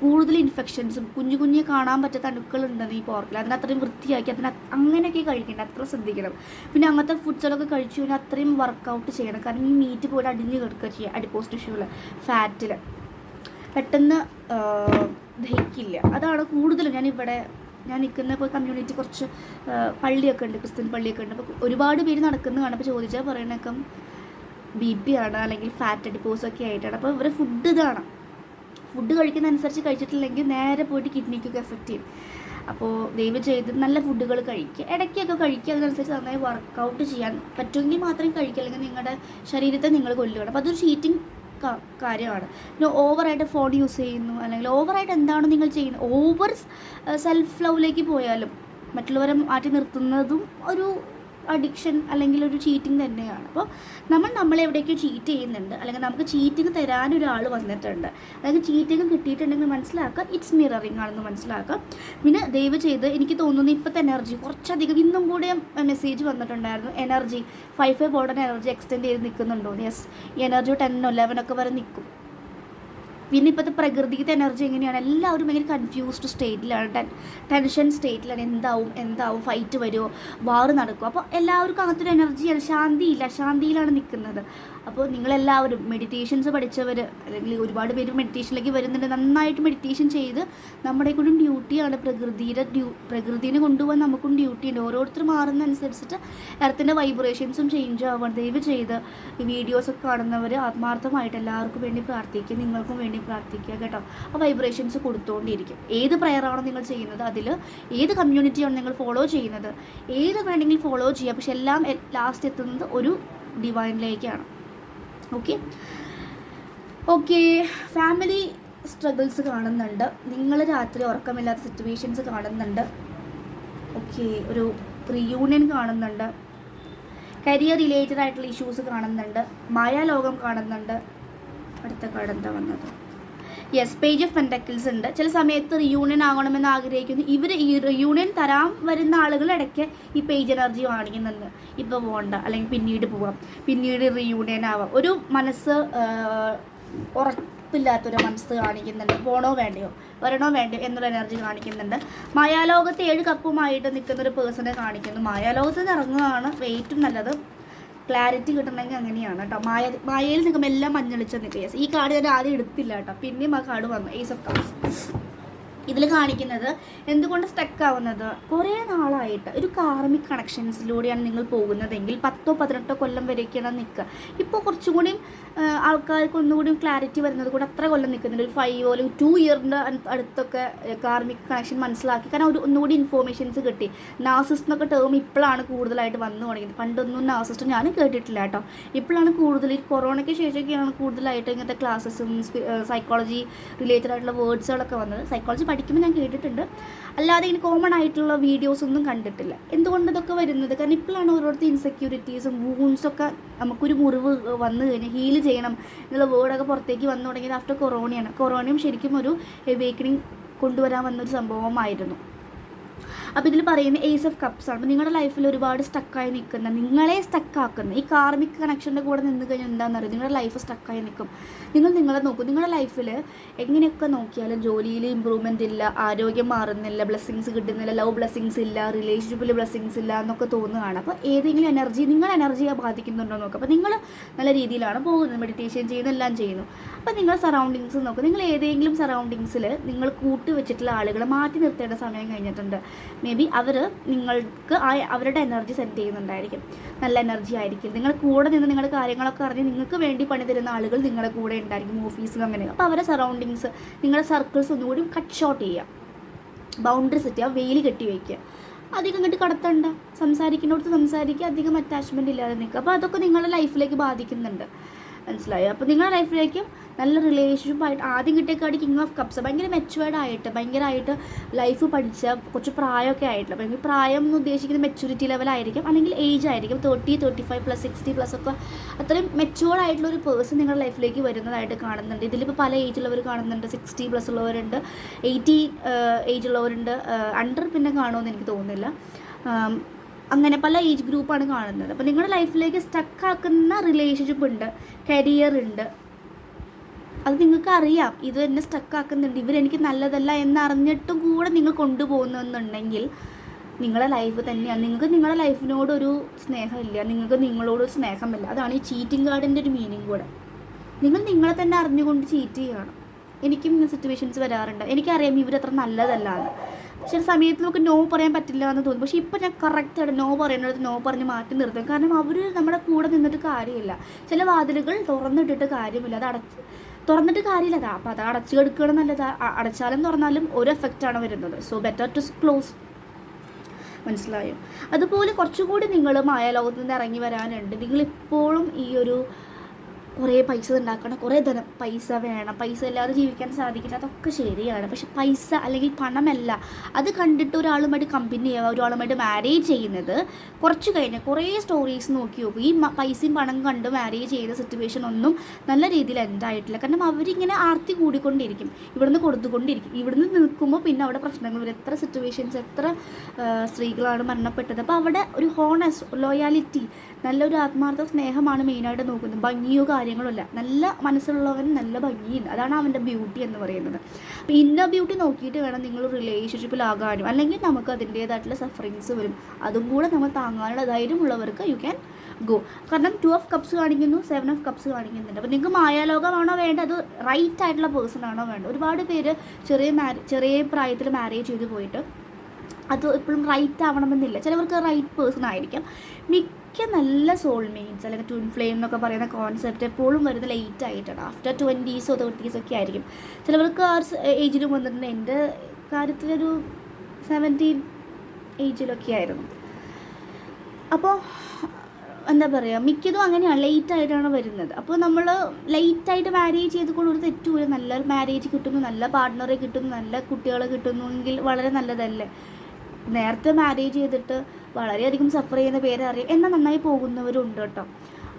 കൂടുതൽ ഇൻഫെക്ഷൻസും കുഞ്ഞു കാണാൻ പറ്റാത്ത അണുക്കളുണ്ടെന്ന് ഈ പോർക്കിൽ. അതിനത്രയും വൃത്തിയാക്കി അങ്ങനെയൊക്കെ കഴിക്കേണ്ടത്, അത്ര ശ്രദ്ധിക്കണം. പിന്നെ അങ്ങനത്തെ ഫുഡ്സുകളൊക്കെ കഴിച്ചു കഴിഞ്ഞാൽ അത്രയും വർക്കൗട്ട് ചെയ്യണം. കാരണം ഈ മീറ്റ് പോയിട്ട് അടിഞ്ഞ് കിടക്കുക ചെയ്യുക. അഡിപ്പോസ് ടിഷ്യൂവിൽ ഫാറ്റിൽ പെട്ടെന്ന് ദഹിക്കില്ല. അതാണ് കൂടുതലും. ഞാൻ നിൽക്കുന്ന ഇപ്പോൾ കമ്മ്യൂണിറ്റി കുറച്ച് പള്ളിയൊക്കെ ഉണ്ട്, ക്രിസ്ത്യൻ പള്ളിയൊക്കെ ഉണ്ട്. അപ്പോൾ ഒരുപാട് പേര് നടക്കുന്നതാണ്. അപ്പോൾ ചോദിച്ചാൽ പറയണൊക്കെ BP ആണ്, അല്ലെങ്കിൽ ഫാറ്റ് അഡിപ്പോസൊക്കെ ആയിട്ടാണ്. അപ്പോൾ ഇവരെ ഫുഡ് ഇതാണ്. ഫുഡ് കഴിക്കുന്നതനുസരിച്ച് കഴിച്ചിട്ടില്ലെങ്കിൽ നേരെ പോയിട്ട് കിഡ്നിക്കൊക്കെ എഫക്റ്റ് ചെയ്യും. അപ്പോൾ ദയവ് ചെയ്ത് നല്ല ഫുഡുകൾ കഴിക്കുക, ഇടയ്ക്കൊക്കെ കഴിക്കുക. അതിനനുസരിച്ച് നന്നായി വർക്കൗട്ട് ചെയ്യാൻ പറ്റുമെങ്കിൽ മാത്രമേ കഴിക്കുക, അല്ലെങ്കിൽ നിങ്ങളുടെ ശരീരത്തെ നിങ്ങൾ കൊല്ലുകയാണ്. അപ്പോൾ അതൊരു ചീറ്റിംഗ് കാര്യമാണ്. പിന്നെ ഓവറായിട്ട് ഫോൺ യൂസ് ചെയ്യുന്നു, അല്ലെങ്കിൽ ഓവറായിട്ട് എന്താണ് നിങ്ങൾ ചെയ്യുന്നത്, ഓവർ സെൽഫ് ലവിലേക്ക് പോയാലും മറ്റുള്ളവരെ മാറ്റി നിർത്തുന്നതും ഒരു അഡിക്ഷൻ അല്ലെങ്കിൽ ഒരു ചീറ്റിംഗ് തന്നെയാണ്. അപ്പോൾ നമ്മളെവിടേക്ക് ചീറ്റ് ചെയ്യുന്നുണ്ട്, അല്ലെങ്കിൽ നമുക്ക് ചീറ്റിംഗ് തരാനൊരാൾ വന്നിട്ടുണ്ട്, അല്ലെങ്കിൽ ചീറ്റിംഗ് കിട്ടിയിട്ടുണ്ടെങ്കിൽ മനസ്സിലാക്കുക ഇറ്റ്സ് മിററിങ് ആണെന്ന് മനസ്സിലാക്കുക. പിന്നെ ദയവ് ചെയ്ത് എനിക്ക് തോന്നുന്നു ഇപ്പോഴത്തെ എനർജി കുറച്ചധികം, ഇന്നും കൂടെ മെസ്സേജ് വന്നിട്ടുണ്ടായിരുന്നു, എനർജി 5 ബോർഡൻ എനർജി എക്സ്റ്റെൻഡ് ചെയ്ത് നിൽക്കുന്നുണ്ടോ. യെസ്, ഈ എനർജി 10 11 വരെ നിൽക്കും. പിന്നെ ഇപ്പോഴത്തെ പ്രകൃതിയുടെ എനർജി എങ്ങനെയാണ്, എല്ലാവരും ഭയങ്കര കൺഫ്യൂസ്ഡ് സ്റ്റേറ്റിലാണ്, ടെൻഷൻ സ്റ്റേറ്റിലാണ്. എന്താവും ഫൈറ്റ് വരുമോ, വാറ് നടക്കുമോ. അപ്പോൾ എല്ലാവർക്കും അങ്ങനത്തെ ഒരു എനർജിയാണ്, ശാന്തിയിലാണ് നിൽക്കുന്നത്. അപ്പോൾ നിങ്ങളെല്ലാവരും മെഡിറ്റേഷൻസ് പഠിച്ചവർ, അല്ലെങ്കിൽ ഒരുപാട് പേര് മെഡിറ്റേഷനിലേക്ക് വരുന്നുണ്ട്, നന്നായിട്ട് മെഡിറ്റേഷൻ ചെയ്ത് നമ്മുടെ കൂടെ ഡ്യൂട്ടിയാണ്, പ്രകൃതിനെ കൊണ്ടുപോകാൻ നമുക്കും ഡ്യൂട്ടിയുണ്ട്. ഓരോരുത്തർ മാറുന്ന അനുസരിച്ചിട്ട് എർത്തിൻ്റെ വൈബ്രേഷൻസും ചേഞ്ച് ആവാൻ ദയവ് ചെയ്ത് ഈ വീഡിയോസൊക്കെ കാണുന്നവർ ആത്മാർത്ഥമായിട്ട് എല്ലാവർക്കും വേണ്ടി പ്രാർത്ഥിക്കുക, നിങ്ങൾക്കും വേണ്ടി പ്രാർത്ഥിക്കുക കേട്ടോ. ആ വൈബ്രേഷൻസ് കൊടുത്തുകൊണ്ടിരിക്കും. ഏത് പ്രയറാണോ നിങ്ങൾ ചെയ്യുന്നത്, അതിൽ ഏത് കമ്മ്യൂണിറ്റിയാണ് നിങ്ങൾ ഫോളോ ചെയ്യുന്നത്, ഏത് വേണമെങ്കിലും ഫോളോ ചെയ്യുക, പക്ഷെ എല്ലാം ലാസ്റ്റ് എത്തുന്നത് ഒരു ഡിവൈനിലേക്കാണ്. ഓക്കെ ഫാമിലി സ്ട്രഗിൾസ് കാണുന്നുണ്ട്, നിങ്ങൾ രാത്രി ഉറക്കമില്ലാത്ത സിറ്റുവേഷൻസ് കാണുന്നുണ്ട്. ഒരു റീയൂണിയൻ കാണുന്നുണ്ട്, കരിയർ റിലേറ്റഡ് ആയിട്ടുള്ള ഇഷ്യൂസ് കാണുന്നുണ്ട്, മായാലോകം കാണുന്നുണ്ട്. അടുത്ത കാർഡ് എന്താ വന്നത്? യെസ്, പേജ് ഓഫ് പെൻറ്റക്കിൾസ് ഉണ്ട്. ചില സമയത്ത് റിയൂണിയൻ ആകണമെന്ന് ആഗ്രഹിക്കുന്നു. ഈ റിയൂണിയൻ തരാൻ വരുന്ന ആളുകൾ ഇടയ്ക്ക് ഈ പേജ് എനർജി കാണിക്കുന്നുണ്ട്, ഇപ്പോൾ പോകണ്ട, അല്ലെങ്കിൽ പിന്നീട് പോവാം, പിന്നീട് റിയൂണിയൻ ആവാം. ഒരു മനസ്സ് ഉറപ്പില്ലാത്തൊരു മനസ്സ് കാണിക്കുന്നുണ്ട്, വരണോ വേണ്ടയോ എന്നുള്ള എനർജി കാണിക്കുന്നുണ്ട്. മായാലോകത്ത് 7 കപ്പുമായിട്ട് നിൽക്കുന്നൊരു പേഴ്സണെ കാണിക്കുന്നു. മായാലോകത്ത് നിന്ന് ഇറങ്ങുകയാണ് ഏറ്റവും നല്ലത്. ക്ലാരിറ്റി കിട്ടണമെങ്കിൽ അങ്ങനെയാണ് കേട്ടോ. മായയിൽ നിൽക്കുമ്പോൾ എല്ലാം മഞ്ഞളിച്ച നിൽക്കുക. ഈ കാർഡ് ഞാൻ ആദ്യം എടുത്തില്ല കേട്ടോ, പിന്നെയും ആ കാർഡ് വന്നു, ഏസ് ഓഫ് കപ്സ്. ഇതിൽ കാണിക്കുന്നത് എന്തുകൊണ്ട് സ്റ്റക്കാവുന്നത്, കുറേ നാളായിട്ട് ഒരു കാർമിക് കണക്ഷൻസിലൂടെയാണ് നിങ്ങൾ പോകുന്നതെങ്കിൽ 10-18 കൊല്ലം വരെയൊക്കെയാണ് നിൽക്കുക. ഇപ്പോൾ കുറച്ചും കൂടി ആൾക്കാർക്ക് ഒന്നുകൂടി ക്ലാരിറ്റി വരുന്നത് കൂടെ അത്ര കൊല്ലം നിൽക്കുന്നുണ്ട്. ഒരു 5 or 2 ഇയറിൻ്റെ അടുത്തൊക്കെ കാർമിക് കണക്ഷൻ മനസ്സിലാക്കി. കാരണം ഒന്നുകൂടി ഇൻഫോർമേഷൻസ് കിട്ടി. നാസിസ്റ്റ് എന്നൊക്കെ ടേം ഇപ്പോഴാണ് കൂടുതലായിട്ട് വന്നു തുടങ്ങിയത്. പണ്ടൊന്നും നാസിസ്റ്റ് ഞാനും കേട്ടിട്ടില്ല കേട്ടോ. ഇപ്പോഴാണ് കൂടുതൽ, ഈ കൊറോണയ്ക്ക് ശേഷമൊക്കെയാണ് കൂടുതലായിട്ട് ഇങ്ങനത്തെ ക്ലാസ്സസും സൈക്കോളജി റിലേറ്റഡ് ആയിട്ടുള്ള വേർഡ്സുകളൊക്കെ വന്നത്. സൈക്കോളജി പഠിക്കുമ്പോൾ ഞാൻ കേട്ടിട്ടുണ്ട്, അല്ലാതെ ഇങ്ങനെ കോമൺ ആയിട്ടുള്ള വീഡിയോസൊന്നും കണ്ടിട്ടില്ല. എന്തുകൊണ്ട് ഇതൊക്കെ വരുന്നത്, കാരണം ഇപ്പോഴാണ് ഓരോരുത്തർ ഇൻസെക്യൂരിറ്റീസും വൂൺസൊക്കെ, നമുക്കൊരു മുറിവ് വന്നു കഴിഞ്ഞാൽ ഹീൽ ചെയ്യണം എന്നുള്ള വേർഡൊക്കെ പുറത്തേക്ക് വന്നു തുടങ്ങിയത് ആഫ്റ്റർ കൊറോണയാണ്. കൊറോണയും ശരിക്കും ഒരു എവേക്കണിങ് കൊണ്ടുവരാൻ വന്നൊരു സംഭവമായിരുന്നു. അപ്പോൾ ഇതിൽ പറയുന്ന ഏസ് ഓഫ് കപ്സ് ആണ്. അപ്പോൾ നിങ്ങളുടെ ലൈഫിൽ ഒരുപാട് സ്റ്റക്കായി നിൽക്കുന്ന, നിങ്ങളെ സ്റ്റക്കാക്കുന്ന, ഈ കാർമിക് കണക്ഷൻ്റെ കൂടെ നിന്ന് കഴിഞ്ഞാൽ എന്താണെന്ന് അറിയാം, നിങ്ങളുടെ ലൈഫ് സ്റ്റക്കായി നിൽക്കും. നിങ്ങളെ നോക്കും. നിങ്ങളുടെ ലൈഫിൽ എങ്ങനെയൊക്കെ നോക്കിയാലും ജോലിയിൽ ഇമ്പ്രൂവ്മെൻ്റ് ഇല്ല, ആരോഗ്യം മാറുന്നില്ല, ബ്ലെസ്സിങ്സ് കിട്ടുന്നില്ല, ലവ് ബ്ലെസ്സിങ്സ് ഇല്ല, റിലേഷൻഷിപ്പിൽ ബ്ലെസ്സിങ്സ് ഇല്ല എന്നൊക്കെ തോന്നുകയാണ്. അപ്പോൾ ഏതെങ്കിലും എനർജിയെ ബാധിക്കുന്നുണ്ടോ നോക്കുക. അപ്പോൾ നിങ്ങൾ നല്ല രീതിയിലാണ് പോകുന്നത്, മെഡിറ്റേഷൻ ചെയ്യുന്നു, എല്ലാം ചെയ്യുന്നു. അപ്പോൾ നിങ്ങൾ സറൗണ്ടിങ്സ് നോക്കുക. നിങ്ങൾ ഏതെങ്കിലും സറൗണ്ടിങ്സിൽ നിങ്ങൾ കൂട്ടുവെച്ചിട്ടുള്ള ആളുകളെ മാറ്റി നിർത്തേണ്ട സമയം കഴിഞ്ഞിട്ടുണ്ട്. മേ ബി അവർ നിങ്ങൾക്ക് അവരുടെ എനർജി സെൻഡ് ചെയ്യുന്നുണ്ടായിരിക്കും, നല്ല എനർജി ആയിരിക്കും. നിങ്ങൾ കൂടെ നിന്ന് നിങ്ങളുടെ കാര്യങ്ങളൊക്കെ അറിഞ്ഞ് നിങ്ങൾക്ക് വേണ്ടി പണി തരുന്ന ആളുകൾ നിങ്ങളുടെ കൂടെ ഉണ്ടായിരിക്കും, ഓഫീസിൽ അങ്ങനെ. അപ്പോൾ അവരുടെ സറൗണ്ടിങ്സ്, നിങ്ങളുടെ സർക്കിൾസ് ഒന്നുകൂടി കട്ട് ഷോർട്ട് ചെയ്യുക, ബൗണ്ടറി സെറ്റ് ചെയ്യുക, വെയിൽ കെട്ടി വയ്ക്കുക. അധികം ഇങ്ങോട്ട് കടത്തണ്ട, സംസാരിക്കുന്നിടത്ത് സംസാരിക്കുക, അധികം അറ്റാച്ച്മെൻറ്റ് ഇല്ലാതെ നിൽക്കുക. അപ്പോൾ അതൊക്കെ നിങ്ങളുടെ ലൈഫിലേക്ക് ബാധിക്കുന്നുണ്ട്, മനസ്സിലായോ? അപ്പോൾ നിങ്ങളുടെ ലൈഫിലേക്കും നല്ല റിലേഷൻഷിപ്പായിട്ട് ആദ്യം കിട്ടിയ കാർഡ് കിങ് ഓഫ് കപ്സ്, ഭയങ്കര മെച്ചുവേർഡായിട്ട് ഭയങ്കരമായിട്ട് ലൈഫ് പഠിച്ച കുറച്ച് പ്രായമൊക്കെ ആയിട്ടുള്ള, ഭയങ്കര പ്രായം എന്ന് ഉദ്ദേശിക്കുന്നത് മെച്യൂരിറ്റി ലെവലായിരിക്കും, അല്ലെങ്കിൽ ഏജ് ആയിരിക്കും 30, 35+, 60+ ഒക്കെ അത്രയും മെച്ചുവേർഡായിട്ടുള്ള ഒരു പേഴ്സൺ നിങ്ങളുടെ ലൈഫിലേക്ക് വരുന്നതായിട്ട് കാണുന്നുണ്ട്. ഇതിലിപ്പോൾ പല ഏജുള്ളവർ കാണുന്നുണ്ട്, 60+ ഉള്ളവരുണ്ട്, 80 ഏജ് ഉള്ളവരുണ്ട്, അണ്ടർ പിന്നെ കാണുമെന്ന് എനിക്ക് തോന്നുന്നില്ല. അങ്ങനെ പല ഏജ് ഗ്രൂപ്പാണ് കാണുന്നത്. അപ്പോൾ നിങ്ങളുടെ ലൈഫിലേക്ക് സ്റ്റക്കാക്കുന്ന റിലേഷൻഷിപ്പ് ഉണ്ട്, കരിയർ ഉണ്ട്. അത് നിങ്ങൾക്ക് അറിയാം, ഇത് എന്നെ സ്റ്റക്കാക്കുന്നുണ്ട്, ഇവരെനിക്ക് നല്ലതല്ല എന്നറിഞ്ഞിട്ടും കൂടെ നിങ്ങൾ കൊണ്ടുപോകുന്നുണ്ടെങ്കിൽ നിങ്ങളുടെ ലൈഫ് തന്നെയാണ്. നിങ്ങൾക്ക് നിങ്ങളുടെ ലൈഫിനോടൊരു സ്നേഹമില്ല, നിങ്ങൾക്ക് നിങ്ങളോടൊരു സ്നേഹമില്ല. അതാണ് ഈ ചീറ്റിംഗ് കാർഡിൻ്റെ ഒരു മീനിങ് കൂടെ. നിങ്ങൾ നിങ്ങളെ തന്നെ അറിഞ്ഞുകൊണ്ട് ചീറ്റ് ചെയ്യുകയാണ്. എനിക്കും ഇങ്ങനെ സിറ്റുവേഷൻസ് വരാറുണ്ട്. എനിക്കറിയാം ഇവരത്ര നല്ലതല്ല എന്ന്. ചില സമയത്ത് നമുക്ക് നോ പറയാൻ പറ്റില്ല എന്ന് തോന്നും. പക്ഷേ ഇപ്പോൾ ഞാൻ കറക്റ്റായിട്ട് നോ പറയുന്നത് നോ പറഞ്ഞ് മാറ്റി നിർത്തും. കാരണം അവർ നമ്മുടെ കൂടെ നിന്നിട്ട് കാര്യമില്ല. ചില വാതിലുകൾ തുറന്നിട്ടിട്ട് കാര്യമില്ല, തുറന്നിട്ട് കാര്യമില്ല. അപ്പോൾ അത് അടച്ചു കെടുക്കുകയാണ് നല്ലത്. അടച്ചാലും തുറന്നാലും ഒരു എഫക്റ്റാണ് വരുന്നത്. സോ ബെറ്റർ ടു ക്ലോസ്, മനസ്സിലായോ? അതുപോലെ കുറച്ചുകൂടി നിങ്ങൾ മായാലോകത്ത് നിന്ന് ഇറങ്ങി വരാനുണ്ട്. നിങ്ങളിപ്പോഴും ഈ ഒരു കുറേ പൈസ ഉണ്ടാക്കണം, കുറേ ധനം പൈസ വേണം, പൈസ ഇല്ലാതെ ജീവിക്കാൻ സാധിക്കില്ല, അതൊക്കെ ശരിയാണ്. പക്ഷെ പൈസ അല്ലെങ്കിൽ പണമല്ല അത് കണ്ടിട്ട് ഒരാളുമായിട്ട് കമ്പനി ചെയ്യുക, ഒരാളുമായിട്ട് മാരേജ് ചെയ്യുന്നത് കുറച്ച് കഴിഞ്ഞ് കുറേ സ്റ്റോറീസ് നോക്കി നോക്കും. ഈ പൈസയും പണം കണ്ട് മാരേജ് ചെയ്യുന്ന സിറ്റുവേഷൻ ഒന്നും നല്ല രീതിയിൽ എന്തായിട്ടില്ല. കാരണം അവരിങ്ങനെ ആർത്തി കൂടിക്കൊണ്ടിരിക്കും, ഇവിടുന്ന് കൊടുത്തുകൊണ്ടിരിക്കും. ഇവിടുന്ന് നിൽക്കുമ്പോൾ പിന്നെ അവിടെ പ്രശ്നങ്ങൾ വരും. എത്ര സിറ്റുവേഷൻസ്, എത്ര സ്ത്രീകളാണ് മരണപ്പെട്ടത്. അപ്പോൾ അവിടെ ഒരു ഹോണസ്റ്റ് ലോയാലിറ്റി, നല്ലൊരു ആത്മാർത്ഥ സ്നേഹമാണ് മെയിനായിട്ട് നോക്കുന്നത്. ഭംഗിയോ കാര്യങ്ങളല്ല, നല്ല മനസ്സിലുള്ളവൻ നല്ല ഭംഗിയുണ്ട്, അതാണ് അവൻ്റെ ബ്യൂട്ടി എന്ന് പറയുന്നത്. അപ്പോൾ ഇന്നർ ബ്യൂട്ടി നോക്കിയിട്ട് വേണം നിങ്ങൾ റിലേഷൻഷിപ്പിലാകാനും, അല്ലെങ്കിൽ നമുക്ക് അതിൻ്റേതായിട്ടുള്ള സഫറിങ്സ് വരും. അതും കൂടെ നമ്മൾ താങ്ങാനുള്ള ധൈര്യമുള്ളവർക്ക് യു ക്യാൻ ഗോ. കാരണം 2 ഓഫ് കപ്സ് കാണിക്കുന്നു, 7 ഓഫ് കപ്സ് കാണിക്കുന്നുണ്ട്. അപ്പോൾ നിങ്ങൾക്ക് മായാലോകമാണോ വേണ്ടത്, അത് റൈറ്റ് ആയിട്ടുള്ള പേഴ്സൺ ആണോ വേണ്ടത്? ഒരുപാട് പേര് ചെറിയ പ്രായത്തിൽ മാരേജ് ചെയ്ത് പോയിട്ട് അത് എപ്പോഴും റൈറ്റ് ആവണമെന്നില്ല. ചിലവർക്ക് റൈറ്റ് പേഴ്സൺ ആയിരിക്കാം. മിക്ക നല്ല സോൾമേറ്റ്സ് അല്ലെങ്കിൽ ട്വിൻ ഫ്ലെയിം എന്നൊക്കെ പറയുന്ന കോൺസെപ്റ്റ് എപ്പോഴും വരുന്നത് ലേറ്റ് ആയിട്ടാണ്. ആഫ്റ്റർ 20s 30s ഒക്കെ ആയിരിക്കും. ചിലവർക്ക് ആ ഏജിലും വന്നിട്ടുണ്ട്. എൻ്റെ കാര്യത്തിലൊരു 17 ഏജിലൊക്കെ ആയിരുന്നു. അപ്പോൾ എന്താ പറയുക, മിക്കതും അങ്ങനെയാണ്, ലേറ്റായിട്ടാണ് വരുന്നത്. അപ്പോൾ നമ്മൾ ലേറ്റായിട്ട് മാരേജ് ചെയ്തുകൊണ്ട് ഒരു തെറ്റുമില്ല. നല്ല മാരേജ് കിട്ടുന്നു, നല്ല പാർട്ട്ണറെ കിട്ടുന്നു, നല്ല കുട്ടികളെ കിട്ടുന്നുവെങ്കിൽ വളരെ നല്ലതല്ലേ. നേരത്തെ മാരേജ് ചെയ്തിട്ട് വളരെയധികം സഫർ ചെയ്യുന്ന പേരറിയാം, എന്നാൽ നന്നായി പോകുന്നവരുണ്ട് കേട്ടോ.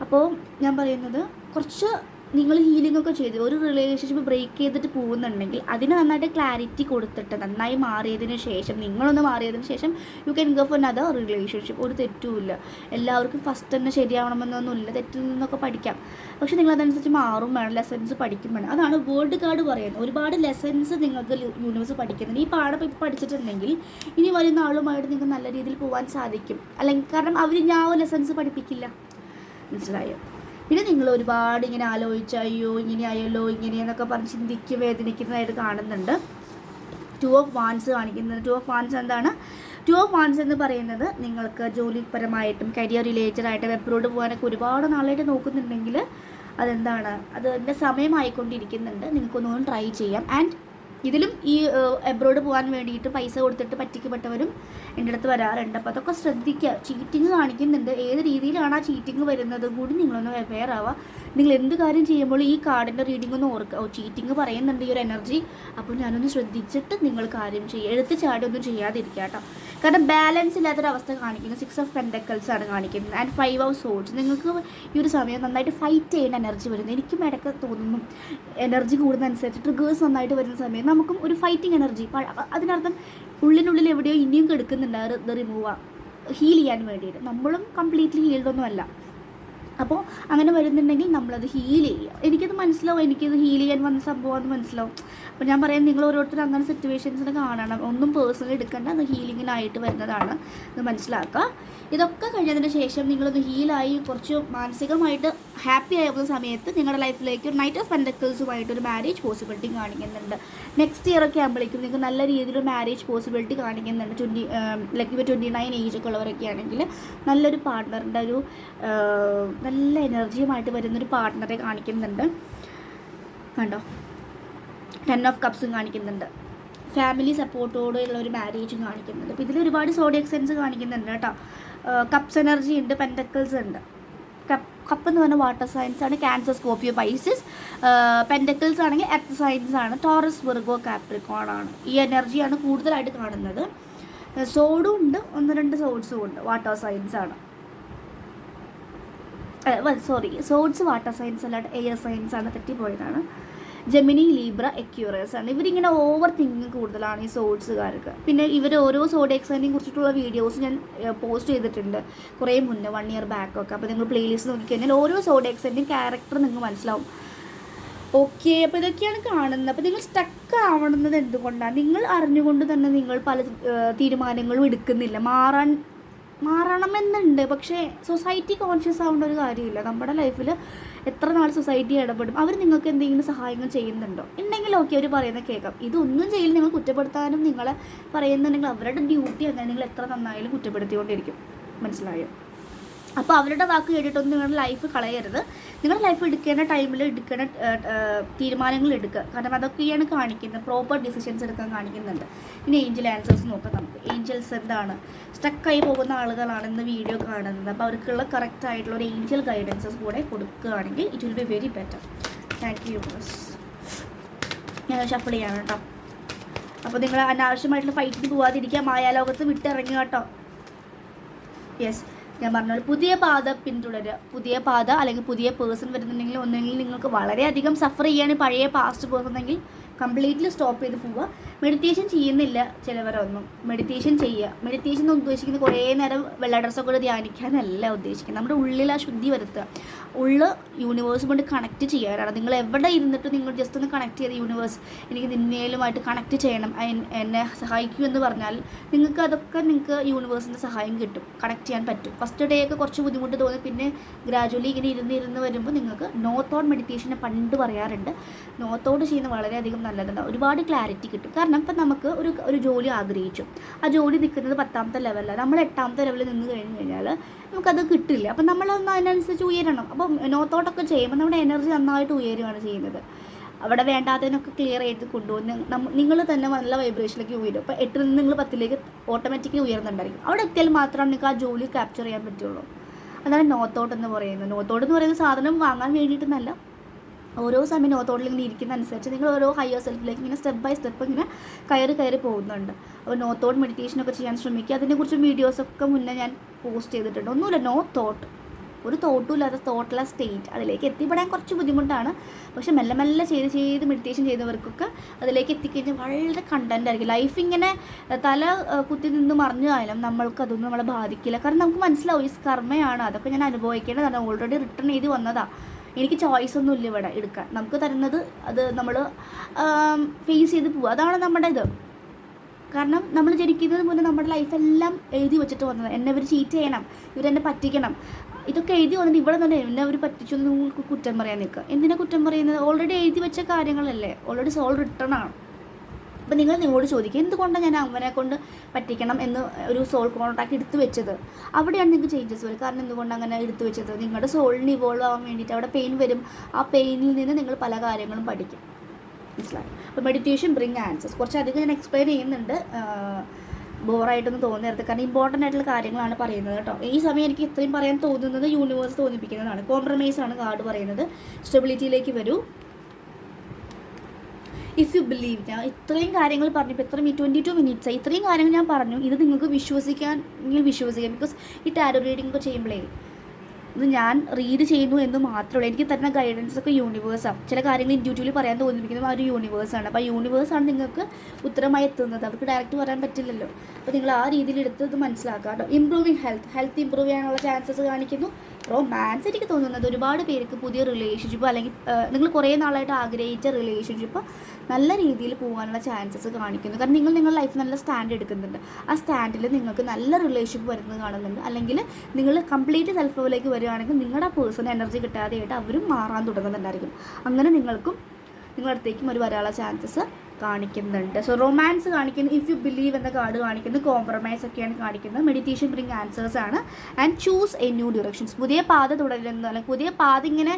അപ്പോൾ ഞാൻ പറയുന്നത്, കുറച്ച് നിങ്ങൾ ഹീലിംഗ് ഒക്കെ ചെയ്ത് ഒരു റിലേഷൻഷിപ്പ് ബ്രേക്ക് ചെയ്തിട്ട് പോകുന്നുണ്ടെങ്കിൽ അതിന് നന്നായിട്ട് ക്ലാരിറ്റി കൊടുത്തിട്ട് നന്നായി മാറിയതിന് ശേഷം, നിങ്ങളൊന്ന് മാറിയതിന് ശേഷം you can go for another relationship. ഒരു തെറ്റുമില്ല. എല്ലാവർക്കും ഫസ്റ്റ് തന്നെ ശരിയാവണമെന്നൊന്നുമില്ല, തെറ്റിൽ നിന്നൊക്കെ പഠിക്കാം. പക്ഷെ നിങ്ങളതനുസരിച്ച് മാറും വേണം, ലെസൺസ് പഠിക്കും വേണം. അതാണ് വേൾഡ് കാർഡ് പറയുന്നത്. ഒരുപാട് ലെസൺസ് നിങ്ങൾക്ക് യൂണിവേഴ്സ് പഠിക്കുന്നുണ്ട്. ഈ പാഠം ഇപ്പോൾ പഠിച്ചിട്ടുണ്ടെങ്കിൽ ഇനി വരുന്ന ആളുമായിട്ട് നിങ്ങൾക്ക് നല്ല രീതിയിൽ പോകാൻ സാധിക്കും. അല്ലെങ്കിൽ കാരണം അവർ ഞാൻ ലെസൺസ് പഠിപ്പിക്കില്ല, മനസ്സിലായോ? പിന്നെ നിങ്ങൾ ഒരുപാട് ഇങ്ങനെ ആലോചിച്ച് അയ്യോ ഇങ്ങനെ ആയല്ലോ ഇങ്ങനെയെന്നൊക്കെ പറഞ്ഞ് ചിന്തിക്ക് വേദനിക്കുന്നതായിട്ട് കാണുന്നുണ്ട്. 2 ഓഫ് വാൻസ് കാണിക്കുന്നത്. 2 ഓഫ് വാൻസ് എന്താണ്? 2 ഓഫ് വാൻസ് എന്ന് പറയുന്നത് നിങ്ങൾക്ക് ജോലിപരമായിട്ടും കരിയർ റിലേറ്റഡായിട്ടും എബ്രോഡ് പോകാനൊക്കെ ഒരുപാട് നാളായിട്ട് നോക്കുന്നുണ്ടെങ്കിൽ അതെന്താണ്, അതിൻ്റെ സമയമായിക്കൊണ്ടിരിക്കുന്നുണ്ട്. നിങ്ങൾക്കൊന്നും ട്രൈ ചെയ്യാം. ആൻഡ് ഇതിലും ഈ എബ്രോഡ് പോകാൻ വേണ്ടിയിട്ട് പൈസ കൊടുത്തിട്ട് പറ്റിക്കപ്പെട്ടവരും എൻ്റെ അടുത്ത് വരാറുണ്ട്. അപ്പോൾ അതൊക്കെ ശ്രദ്ധിക്കുക. ചീറ്റിങ് കാണിക്കുന്നുണ്ട്. ഏത് രീതിയിലാണ് ആ ചീറ്റിങ് വരുന്നത് കൂടി നിങ്ങളൊന്ന് അവെയർ ആവുക. നിങ്ങൾ എന്ത് കാര്യം ചെയ്യുമ്പോൾ ഈ കാർഡിൻ്റെ റീഡിംഗ് ഒന്ന് ഓർക്കുക. ചീറ്റിങ് പറയുന്നുണ്ട് ഈ ഒരു എനർജി, അപ്പോൾ ഞാനൊന്ന് ശ്രദ്ധിച്ചിട്ട് നിങ്ങൾ കാര്യം ചെയ്യുക. എടുത്ത് ചാടി ഒന്നും ചെയ്യാതിരിക്കുക കേട്ടോ. കാരണം ബാലൻസ് ഇല്ലാത്തൊരവസ്ഥ കാണിക്കുന്നു. 6 ഓഫ് പെൻഡക്കിൾസ് ആണ് കാണിക്കുന്നത്. And 5 of swords. നിങ്ങൾക്ക് ഈ ഒരു സമയം നന്നായിട്ട് ഫൈറ്റ് ചെയ്യുന്ന എനർജി വരുന്നു. എനിക്കും ഇടയ്ക്ക് തോന്നുന്നു എനർജി കൂടുന്നതനുസരിച്ച് ട്രിഗേഴ്സ് നന്നായിട്ട് വരുന്ന സമയം നമുക്കും ഒരു ഫൈറ്റിംഗ് എനർജി. അതിനർത്ഥം ഉള്ളിനുള്ളിൽ എവിടെയോ ഇനിയും കിടക്കുന്നുണ്ട് അത് റിമൂവ് ഹീൽ ചെയ്യാൻ വേണ്ടിയിട്ട്. നമ്മളും കംപ്ലീറ്റ്ലി ഹീൽഡൊന്നും അല്ല. അപ്പോൾ അങ്ങനെ വരുന്നുണ്ടെങ്കിൽ നമ്മളത് ഹീൽ ചെയ്യുക. എനിക്കത് മനസ്സിലാവും, എനിക്കത് ഹീൽ ചെയ്യാൻ വന്ന സംഭവമാണെന്ന് മനസ്സിലാവും. അപ്പോൾ ഞാൻ പറയാം, നിങ്ങൾ ഓരോരുത്തരും അങ്ങനെ സിറ്റുവേഷൻസിന് കാണണം. ഒന്നും പേഴ്സണൽ എടുക്കേണ്ട, അത് ഹീലിങ്ങിനായിട്ട് വരുന്നതാണ്, അത് മനസ്സിലാക്കുക. ഇതൊക്കെ കഴിഞ്ഞതിന് ശേഷം നിങ്ങളൊന്ന് ഹീലായി കുറച്ച് മാനസികമായിട്ട് ഹാപ്പി ആകുന്ന സമയത്ത് നിങ്ങളുടെ ലൈഫിലേക്ക് ഒരു നൈറ്റ് ഓഫ് പെൻഡക്കിൾസുമായിട്ടൊരു മാരേജ് പോസിബിലിറ്റി കാണിക്കുന്നുണ്ട്. നെക്സ്റ്റ് ഇയർ ഒക്കെ ആകുമ്പോഴേക്കും നിങ്ങൾക്ക് നല്ല രീതിയിലൊരു മാരേജ് പോസിബിലിറ്റി കാണിക്കുന്നുണ്ട്. 29 ഏജൊക്കെ ഉള്ളവരൊക്കെ ആണെങ്കിൽ നല്ലൊരു പാർട്ട്ണറിൻ്റെ ഒരു നല്ല എനർജിയുമായിട്ട് വരുന്നൊരു പാർട്ട്ണറെ കാണിക്കുന്നുണ്ട്. കണ്ടോ, 10 ഓഫ് കപ്സും കാണിക്കുന്നുണ്ട്. ഫാമിലി സപ്പോർട്ടോടെയുള്ള ഒരു മാരേജും കാണിക്കുന്നുണ്ട്. അപ്പോൾ ഇതിൽ ഒരുപാട് സോഡിയക് സൈൻസ് കാണിക്കുന്നുണ്ട് കേട്ടോ. കപ്സ് എനർജി ഉണ്ട്, പെൻഡക്കിൾസ് ഉണ്ട്. കപ്പ് എന്ന് പറഞ്ഞാൽ വാട്ടർ സൈൻസ് ആണ്. Cancer, Scorpio, Pisces. പെൻഡക്കിൾസ് ആണെങ്കിൽ എർത്ത് സൈൻസ് ആണ്. ടോറസ്, വിർഗോ, കാപ്രിക്കോൺ ആണ്. ഈ എനർജിയാണ് കൂടുതലായിട്ട് കാണുന്നത്. സോഡും ഉണ്ട്, 1-2 സോഡ്സും ഉണ്ട്. വാട്ടർ സൈൻസ് ആണ്. സോഡ്സ് വാട്ടർ സൈൻസ് അല്ലാണ്ട് എയർ സൈൻസ് ആണ്, തെറ്റിപ്പോയതാണ്. ജെമിനി, ലീബ്ര, എക്യൂറസ് ആണ്. ഇവരിങ്ങനെ ഓവർ തിങ്കിങ് കൂടുതലാണ് ഈ സോഡ്സുകാർക്ക്. പിന്നെ ഇവർ ഓരോ സോഡിയക് സൈനിനെ കുറിച്ചിട്ടുള്ള വീഡിയോസ് ഞാൻ പോസ്റ്റ് ചെയ്തിട്ടുണ്ട് കുറേ മുന്നേ, 1 ഇയർ ബാക്കൊക്കെ. അപ്പോൾ നിങ്ങൾ പ്ലേലിസ്റ്റ് നോക്കിക്കഴിഞ്ഞാൽ ഓരോ സോഡിയക് സൈനിൻ്റെയും ക്യാരക്ടർ നിങ്ങൾക്ക് മനസ്സിലാവും. ഓക്കെ, അപ്പോൾ ഇതൊക്കെയാണ് കാണുന്നത്. അപ്പോൾ നിങ്ങൾ സ്റ്റക്ക് ആവണമെന്നത് എന്തുകൊണ്ടാണ്? നിങ്ങൾ അറിഞ്ഞുകൊണ്ട് തന്നെ നിങ്ങൾ പല തീരുമാനങ്ങളും എടുക്കുന്നില്ല. മാറണമെന്നുണ്ട്, പക്ഷേ സൊസൈറ്റി കോൺഷ്യസ് ആവേണ്ട ഒരു കാര്യമില്ല. നമ്മുടെ ലൈഫിൽ എത്ര നാൾ സൊസൈറ്റി ഇടപെടും? അവർ നിങ്ങൾക്ക് എന്തെങ്കിലും സഹായങ്ങൾ ചെയ്യുന്നുണ്ടോ? ഉണ്ടെങ്കിൽ ഓക്കെ, അവർ പറയുന്നത് കേൾക്കാം. ഇതൊന്നും ചെയ്യില്ല, നിങ്ങൾ കുറ്റപ്പെടുത്താനും നിങ്ങളെ പറയുന്നുണ്ടെങ്കിൽ അവരുടെ ഡ്യൂട്ടി അങ്ങനെ നിങ്ങൾ എത്ര നന്നായാലും കുറ്റപ്പെടുത്തിക്കൊണ്ടിരിക്കും. മനസ്സിലായോ? അപ്പോൾ അവരുടെ വാക്ക് കേട്ടിട്ടൊന്നും നിങ്ങളുടെ ലൈഫ് കളയരുത്. നിങ്ങളുടെ ലൈഫ് എടുക്കേണ്ട ടൈമിൽ എടുക്കേണ്ട തീരുമാനങ്ങൾ എടുക്കുക. കാരണം അതൊക്കെയാണ് കാണിക്കുന്നത്, പ്രോപ്പർ ഡിസിഷൻസ് എടുക്കാൻ കാണിക്കുന്നുണ്ട്. ഇനി ഏഞ്ചൽ ആൻസേഴ്സ് നോക്കാം നമുക്ക്. ഏഞ്ചൽസ് എന്താണ്, സ്റ്റക്കായി പോകുന്ന ആളുകളാണ് ഇന്ന് വീഡിയോ കാണുന്നത്. അപ്പോൾ അവർക്കുള്ള കറക്റ്റ് ആയിട്ടുള്ള ഒരു ഏഞ്ചൽ ഗൈഡൻസസ് കൂടെ കൊടുക്കുകയാണെങ്കിൽ it will be very better. Thank you universe. ഞാൻ ഷഫിൾ ചെയ്യാണ് കേട്ടോ. അപ്പോൾ നിങ്ങൾ അനാവശ്യമായിട്ടുള്ള ഫൈറ്റിന് പോകാതിരിക്കുക, മായാലോകത്ത് വിട്ടിറങ്ങുക കേട്ടോ. യെസ്, ഞാൻ പറഞ്ഞ പുതിയ പാത പിന്തുടരുക. പുതിയ പാത അല്ലെങ്കിൽ പുതിയ പേഴ്സൺ വരുന്നുണ്ടെങ്കിൽ ഒന്നെങ്കിൽ നിങ്ങൾക്ക് വളരെയധികം സഫർ ചെയ്യാണ് പഴയ പാസ്റ്റ് പോകുന്നെങ്കിൽ കംപ്ലീറ്റ്ലി സ്റ്റോപ്പ് ചെയ്ത് പോവുക. മെഡിറ്റേഷൻ ചെയ്യുന്നില്ല ചിലവരൊന്നും, മെഡിറ്റേഷൻ ചെയ്യുക. മെഡിറ്റേഷൻ എന്ന് ഉദ്ദേശിക്കുന്നത് കുറേ നേരം വെള്ള ഡ്രസ്സൊക്കെ ധ്യാനിക്കാനല്ല ഉദ്ദേശിക്കുന്നത്. നമ്മുടെ ഉള്ളിൽ ആ ശുദ്ധി വരുത്തുക, ഉള്ളിൽ യൂണിവേഴ്സ് കൊണ്ട് കണക്റ്റ് ചെയ്യാനാണ്. നിങ്ങൾ എവിടെ ഇരുന്നിട്ട് നിങ്ങൾ ജസ്റ്റ് ഒന്ന് കണക്ട് ചെയ്ത് യൂണിവേഴ്സ് എനിക്ക് നിന്നേലുമായിട്ട് കണക്ട് ചെയ്യണം, എന്നെ സഹായിക്കൂ എന്ന് പറഞ്ഞാൽ നിങ്ങൾക്ക് അതൊക്കെ നിങ്ങൾക്ക് യൂണിവേഴ്സിൻ്റെ സഹായം കിട്ടും, കണക്ട് ചെയ്യാൻ പറ്റും. ഫസ്റ്റ് ഡേ ഒക്കെ കുറച്ച് ബുദ്ധിമുട്ട് തോന്നി, പിന്നെ ഗ്രാജുവലി ഇങ്ങനെ ഇരുന്ന് വരുമ്പോൾ നിങ്ങൾക്ക് നോ തോട്ട് മെഡിറ്റേഷനെ പണ്ട് പറയാറുണ്ട്. നോ തോട്ട് ചെയ്യുന്നത് വളരെയധികം നല്ലതാണ്, ഒരുപാട് ക്ലാരിറ്റി കിട്ടും. കാരണം ഇപ്പം നമുക്ക് ഒരു ജോലി ആഗ്രഹിച്ചു, ആ ജോലി നിൽക്കുന്നത് 10ാമത്തെ ലെവലിലാണ്, നമ്മൾ 8ാമത്തെ ലെവലിൽ നിന്ന് കഴിഞ്ഞ് കഴിഞ്ഞാൽ നമുക്കത് കിട്ടില്ല. അപ്പം നമ്മളൊന്ന് അതിനനുസരിച്ച് ഉയരണം. അപ്പം നോ തോട്ടൊക്കെ ചെയ്യുമ്പോൾ നമ്മുടെ എനർജി നന്നായിട്ട് ഉയരുകയാണ് ചെയ്യുന്നത്. അവിടെ വേണ്ടാത്തതിനൊക്കെ ക്ലിയർ ചെയ്ത് കൊണ്ടുപോകുന്ന നിങ്ങൾ തന്നെ നല്ല വൈബ്രേഷനിലേക്ക് ഉയരും. അപ്പോൾ 8ൽ നിന്ന് നിങ്ങൾ 10ലേക്ക് ഓട്ടോമാറ്റിക്കലി ഉയർന്നുണ്ടായിരിക്കും. അവിടെ എത്തിയാൽ മാത്രമാണ് നിങ്ങൾക്ക് ആ ജോലി ക്യാപ്ചർ ചെയ്യാൻ പറ്റുള്ളൂ. അതാണ് നോ തോട്ട് എന്ന് പറയുന്നത്. നോ തോട്ട് എന്ന് പറയുന്നത് സാധനം വാങ്ങാൻ വേണ്ടിയിട്ടൊന്നല്ല, ഓരോ സമയം നോ തോട്ടിൽ ഇങ്ങനെ ഇരിക്കുന്ന അനുസരിച്ച് നിങ്ങൾ ഓരോ ഹയർ സെൽഫിലേക്ക് ഇങ്ങനെ സ്റ്റെപ്പ് ബൈ സ്റ്റെപ്പ് ഇങ്ങനെ കയറി പോകുന്നുണ്ട്. അപ്പോൾ നോ തോട്ട് മെഡിറ്റേഷനൊക്കെ ചെയ്യാൻ ശ്രമിക്കുക. അതിനെക്കുറിച്ച് വീഡിയോസൊക്കെ മുന്നേ ഞാൻ പോസ്റ്റ് ചെയ്തിട്ടുണ്ട്. ഒന്നുമില്ല, നോ തോട്ട്, ഒരു തോട്ടും ഇല്ലാത്ത തോട്ട്ലെസ് സ്റ്റേറ്റ്, അതിലേക്ക് എത്തിപ്പെടാൻ കുറച്ച് ബുദ്ധിമുട്ടാണ്. പക്ഷെ മെല്ലെ മെല്ലെ ചെയ്ത് മെഡിറ്റേഷൻ ചെയ്തവർക്കൊക്കെ അതിലേക്ക് എത്തിക്കഴിഞ്ഞാൽ വളരെ കണ്ടൻ്റ് ആയിരിക്കും. ലൈഫ് ഇങ്ങനെ തല കുത്തി നിന്ന് മറിഞ്ഞായാലും നമ്മൾക്കതൊന്നും നമ്മളെ ബാധിക്കില്ല. കാരണം നമുക്ക് മനസ്സിലാവും ഈ കർമ്മയാണ്, അതൊക്കെ ഞാൻ അനുഭവിക്കേണ്ടതാണ്, ഓൾറെഡി റിട്ടേൺ ചെയ്ത് വന്നതാണ്, എനിക്ക് ചോയ്സ് ഒന്നും ഇല്ല ഇവിടെ എടുക്കാൻ. നമുക്ക് തരുന്നത് അത് നമ്മൾ ഫേസ് ചെയ്ത് പോവുക, അതാണ് നമ്മുടെ ഇത്. കാരണം നമ്മൾ ജനിക്കുന്നത് മുന്നേ നമ്മുടെ ലൈഫെല്ലാം എഴുതി വെച്ചിട്ട് വന്നത്. എന്നെ ഇവർ ചീറ്റ് ചെയ്യണം, ഇവരെന്നെ പറ്റിക്കണം, ഇതൊക്കെ എഴുതി വന്നിട്ട് ഇവിടെ തന്നെ എന്നെ അവർ പറ്റിച്ചു എന്ന് നിങ്ങൾക്ക് കുറ്റം പറയാൻ നിൽക്കുക. എന്തിനാ കുറ്റം പറയുന്നത്? ഓൾറെഡി എഴുതി വെച്ച കാര്യങ്ങളല്ലേ, ഓൾറെഡി സോൾ റിട്ടേൺ ആണ്. അപ്പോൾ നിങ്ങൾ നിങ്ങളോട് ചോദിക്കുക, എന്തുകൊണ്ടാണ് ഞാൻ അവനെ കൊണ്ട് പറ്റിക്കണം എന്ന് ഒരു സോൾ കോൺട്രാക്ട് എടുത്തു വെച്ചത്? അവിടെയാണ് നിങ്ങൾക്ക് ചേഞ്ചസ് വരും. കാരണം എന്തുകൊണ്ട് അങ്ങനെ എടുത്തു വെച്ചത്? നിങ്ങളുടെ സോളിന് ഇവോൾവ് ആവാൻ വേണ്ടിയിട്ട് അവിടെ പെയിൻ വരും. ആ പെയിനിൽ നിന്ന് നിങ്ങൾ പല കാര്യങ്ങളും പഠിക്കും. മനസ്സിലായി? അപ്പോൾ മെഡിറ്റേഷൻ ബ്രിങ് ആൻസേഴ്സ് കുറച്ചധികം ഞാൻ എക്സ്പ്ലെയിൻ ചെയ്യുന്നുണ്ട്, ബോറായിട്ടൊന്നും തോന്നരുത്. കാരണം ഇമ്പോർട്ടൻ്റ് ആയിട്ടുള്ള കാര്യങ്ങളാണ് പറയുന്നത് കേട്ടോ. ഈ സമയം എനിക്ക് ഇത്രയും പറയാൻ തോന്നുന്നത് യൂണിവേഴ്സ് തോന്നിപ്പിക്കുന്നതാണ്. കോംപ്രമൈസ് ആണ് കാർഡ് പറയുന്നത്. സ്റ്റെബിലിറ്റിയിലേക്ക് വരൂ. ഇഫ് യു ബിലീവ്, ഞാൻ ഇത്രയും കാര്യങ്ങൾ പറഞ്ഞപ്പോൾ ഇത്രയും 22 മിനിറ്റ്സ് ഇത്രയും കാര്യങ്ങൾ ഞാൻ പറഞ്ഞു. ഇത് നിങ്ങൾക്ക് വിശ്വസിക്കാം. ബിക്കോസ് ഈ ടാരോ റീഡിംഗ് ഒക്കെ ചെയ്യുമ്പോഴേ ഇത് ഞാൻ റീഡ് ചെയ്യുന്നു എന്ന് മാത്രമേ, എനിക്ക് തരുന്ന ഗൈഡൻസ് ഒക്കെ യൂണിവേഴ്സാണ്. ചില കാര്യങ്ങൾ ഇൻഡ്യൂറ്റീവ്ലി പറയാൻ തോന്നിപ്പിക്കുന്നത് ആ ഒരു യൂണിവേഴ്സാണ്. അപ്പോൾ ആ യൂണിവേഴ്സാണ് നിങ്ങൾക്ക് ഉത്തരമായി എത്തുന്നത്, അവർക്ക് ഡയറക്റ്റ് പറയാൻ പറ്റില്ലല്ലോ. അപ്പോൾ നിങ്ങൾ ആ രീതിയിൽ എടുത്ത് ഇത് മനസ്സിലാക്കുക കേട്ടോ. ഇംപ്രൂവിങ് ഹെൽത്ത് ഇമ്പ്രൂവ് ചെയ്യാനുള്ള ചാൻസസ് കാണിക്കുന്നു. റൊമാൻസ് എനിക്ക് തോന്നുന്നത് ഒരുപാട് പേർക്ക് പുതിയ റിലേഷൻഷിപ്പ് അല്ലെങ്കിൽ നിങ്ങൾ കുറേ നാളായിട്ട് ആഗ്രഹിച്ച റിലേഷൻഷിപ്പ് നല്ല രീതിയിൽ പോകാനുള്ള ചാൻസസ് കാണിക്കുന്നു. കാരണം നിങ്ങളുടെ ലൈഫ് നല്ല സ്റ്റാൻഡ് എടുക്കുന്നുണ്ട്. ആ സ്റ്റാൻഡിൽ നിങ്ങൾക്ക് നല്ല റിലേഷൻഷിപ്പ് വരുന്നത് കാണുന്നുണ്ട്. അല്ലെങ്കിൽ നിങ്ങൾ കംപ്ലീറ്റ് സെൽഫ് ലവിലേക്ക് വരികയാണെങ്കിൽ നിങ്ങളുടെ ആ പേഴ്സൺ എനർജി കിട്ടാതെയായിട്ട് അവരും മാറാൻ തുടങ്ങുന്നുണ്ടായിരിക്കും. അങ്ങനെ നിങ്ങൾക്കും നിങ്ങളടുത്തേക്കും ഒരു വരാനുള്ള ചാൻസസ് കാണിക്കുന്നുണ്ട്. സോ റൊമാൻസ് കാണിക്കുന്നു. ഇഫ് യു ബിലീവ് എന്ന കാർഡ് കാണിക്കുന്നു. കോംപ്രമൈസ് ഒക്കെയാണ് കാണിക്കുന്നത്. മെഡിറ്റേഷൻ ബ്രിങ് ആൻസേഴ്സ് ആണ്. And choose A new directions. പുതിയ പാത തുടരുന്നു, അല്ലെങ്കിൽ പുതിയ പാത ഇങ്ങനെ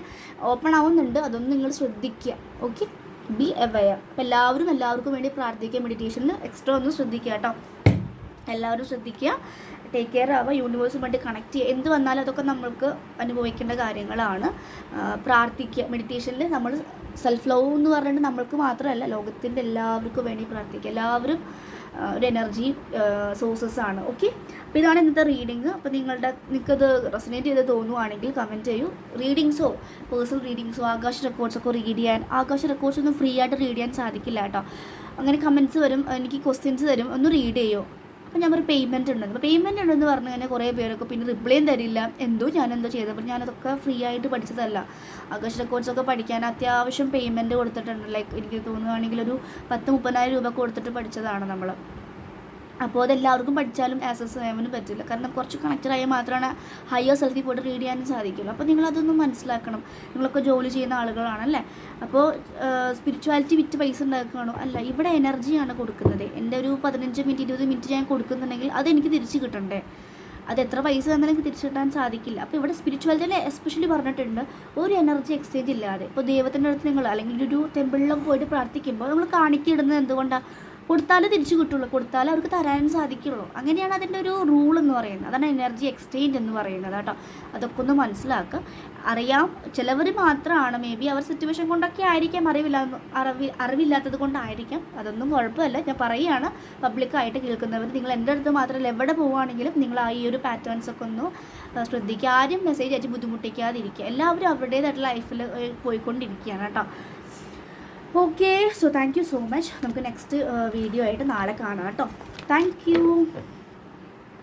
ഓപ്പൺ ആവുന്നുണ്ട്, അതൊന്നും നിങ്ങൾ ശ്രദ്ധിക്കുക. Okay, be aware. അപ്പോൾ എല്ലാവർക്കും വേണ്ടി പ്രാർത്ഥിക്കുക. മെഡിറ്റേഷനിൽ എക്സ്ട്രാ ഒന്ന് ശ്രദ്ധിക്കുക കേട്ടോ. എല്ലാവരും ശ്രദ്ധിക്കുക. ടേക്ക് കെയർ ആവുക. യൂണിവേഴ്സുമായിട്ട് കണക്ട് ചെയ്യുക. എന്ത് വന്നാലും അതൊക്കെ നമ്മൾക്ക് അനുഭവിക്കേണ്ട കാര്യങ്ങളാണ്. പ്രാർത്ഥിക്കുക. മെഡിറ്റേഷനിൽ നമ്മൾ സെൽഫ് ലവ് എന്ന് പറഞ്ഞിട്ട് നമ്മൾക്ക് മാത്രമല്ല, ലോകത്തിൻ്റെ എല്ലാവർക്കും വേണ്ടി പ്രാർത്ഥിക്കുക. എല്ലാവരും ഒരു എനർജി സോഴ്സസ് ആണ്. ഓക്കെ, അപ്പോൾ ഇതാണ് ഇന്നത്തെ റീഡിങ്. അപ്പോൾ നിങ്ങൾക്കത് റെസനേറ്റ് ചെയ്ത് തോന്നുവാണെങ്കിൽ കമൻറ്റ് ചെയ്യൂ. റീഡിങ്സോ പേഴ്സണൽ റീഡിങ്സോ ആകാശ റെക്കോർഡ്സൊക്കെ റീഡ് ചെയ്യാൻ, ആകാശ റെക്കോർഡ്സ് ഒന്നും ഫ്രീ ആയിട്ട് റീഡ് ചെയ്യാൻ സാധിക്കില്ല കേട്ടോ. അങ്ങനെ കമൻറ്റ്സ് വരും, എനിക്ക് ക്വസ്റ്റ്യൻസ് തരും, ഒന്ന് റീഡ് ചെയ്യോ. അപ്പോൾ ഞാൻ ഒരു പേയ്മെൻറ്റ് ഉണ്ടെന്ന്. അപ്പോൾ പേയ്മെൻറ്റ് ഉണ്ടെന്ന് പറഞ്ഞു കഴിഞ്ഞാൽ കുറേ പേരൊക്കെ പിന്നെ റിപ്ലൈയും തരില്ല. ഞാനെന്തോ ചെയ്തപ്പോൾ ഞാനതൊക്കെ ഫ്രീ ആയിട്ട് പഠിച്ചതല്ല. ആകാശ റെക്കോർഡ്സൊക്കെ പഠിക്കാൻ അത്യാവശ്യം പേയ്മെൻറ്റ് കൊടുത്തിട്ടുണ്ട്. ലൈക്ക് എനിക്ക് തോന്നുകയാണെങ്കിൽ ഒരു 10-30,000 രൂപ കൊടുത്തിട്ട് പഠിച്ചതാണ് നമ്മൾ. അപ്പോൾ അതെല്ലാവർക്കും പഠിച്ചാലും ആക്സസ് ചെയ്യാനും പറ്റില്ല. കാരണം കുറച്ച് കണക്റ്റഡായാൽ മാത്രമാണ് ഹയർ സെൽഫിൽ പോയിട്ട് റീഡ് ചെയ്യാനും സാധിക്കുള്ളൂ. അപ്പോൾ നിങ്ങളതൊന്നും മനസ്സിലാക്കണം. നിങ്ങളൊക്കെ ജോലി ചെയ്യുന്ന ആളുകളാണല്ലേ. അപ്പോൾ സ്പിരിച്വാലിറ്റി വിറ്റ് പൈസ ഉണ്ടാക്കുകയാണോ? അല്ല, ഇവിടെ എനർജിയാണ് കൊടുക്കുന്നത്. എൻ്റെ ഒരു 15 മിനിറ്റ് 20 മിനിറ്റ് ഞാൻ കൊടുക്കുന്നുണ്ടെങ്കിൽ അതെനിക്ക് തിരിച്ച് കിട്ടണ്ടേ. അത് എത്ര പൈസ തന്നാലും തിരിച്ചു കിട്ടാൻ സാധിക്കില്ല. അപ്പോൾ ഇവിടെ സ്പിരിച്വാലിറ്റിയിൽ എസ്പെഷ്യലി പറഞ്ഞിട്ടുണ്ട്, ഒരു എനർജി എക്സ്ചേഞ്ച് ഇല്ലാതെ. ഇപ്പോൾ ദൈവത്തിൻ്റെ അടുത്ത് നിങ്ങൾ അല്ലെങ്കിൽ ഒരു ടെമ്പിളിലൊക്കെ പോയിട്ട് പ്രാർത്ഥിക്കുമ്പോൾ നമ്മൾ കാണിക്കിടുന്നത് എന്തുകൊണ്ടാണ്? കൊടുത്താലേ തിരിച്ചു കിട്ടുള്ളൂ, കൊടുത്താലേ അവർക്ക് തരാനും സാധിക്കുള്ളൂ. അങ്ങനെയാണ് അതിൻ്റെ ഒരു റൂൾ എന്ന് പറയുന്നത്. അതാണ് എനർജി എക്സ്ചേഞ്ച് എന്ന് പറയുന്നത് കേട്ടോ. അതൊക്കെ ഒന്ന് മനസ്സിലാക്കുക. അറിയാം, ചിലവർ മാത്രമാണ് മേ ബി അവർ സിറ്റുവേഷൻ കൊണ്ടൊക്കെ ആയിരിക്കാം, അറിവില്ലാത്തത് കൊണ്ടായിരിക്കാം. അതൊന്നും കുഴപ്പമില്ല. ഞാൻ പറയുകയാണ്, പബ്ലിക്കായിട്ട് കേൾക്കുന്നവർ, നിങ്ങൾ എൻ്റെ അടുത്ത് മാത്രമല്ല എവിടെ പോവുകയാണെങ്കിലും നിങ്ങൾ ഈ ഒരു പാറ്റേൺസ് ഒക്കെ ഒന്ന് ശ്രദ്ധിക്കുക. ആരും മെസ്സേജ് അയച്ച് ബുദ്ധിമുട്ടിക്കാതിരിക്കുക. എല്ലാവരും അവരുടേതായിട്ടുള്ള ലൈഫിൽ പോയിക്കൊണ്ടിരിക്കുകയാണ് കേട്ടോ. Okay, so thank you so much. നമുക്ക് നെക്സ്റ്റ് വീഡിയോ ആയിട്ട് നാളെ കാണാം കേട്ടോ. Thank you.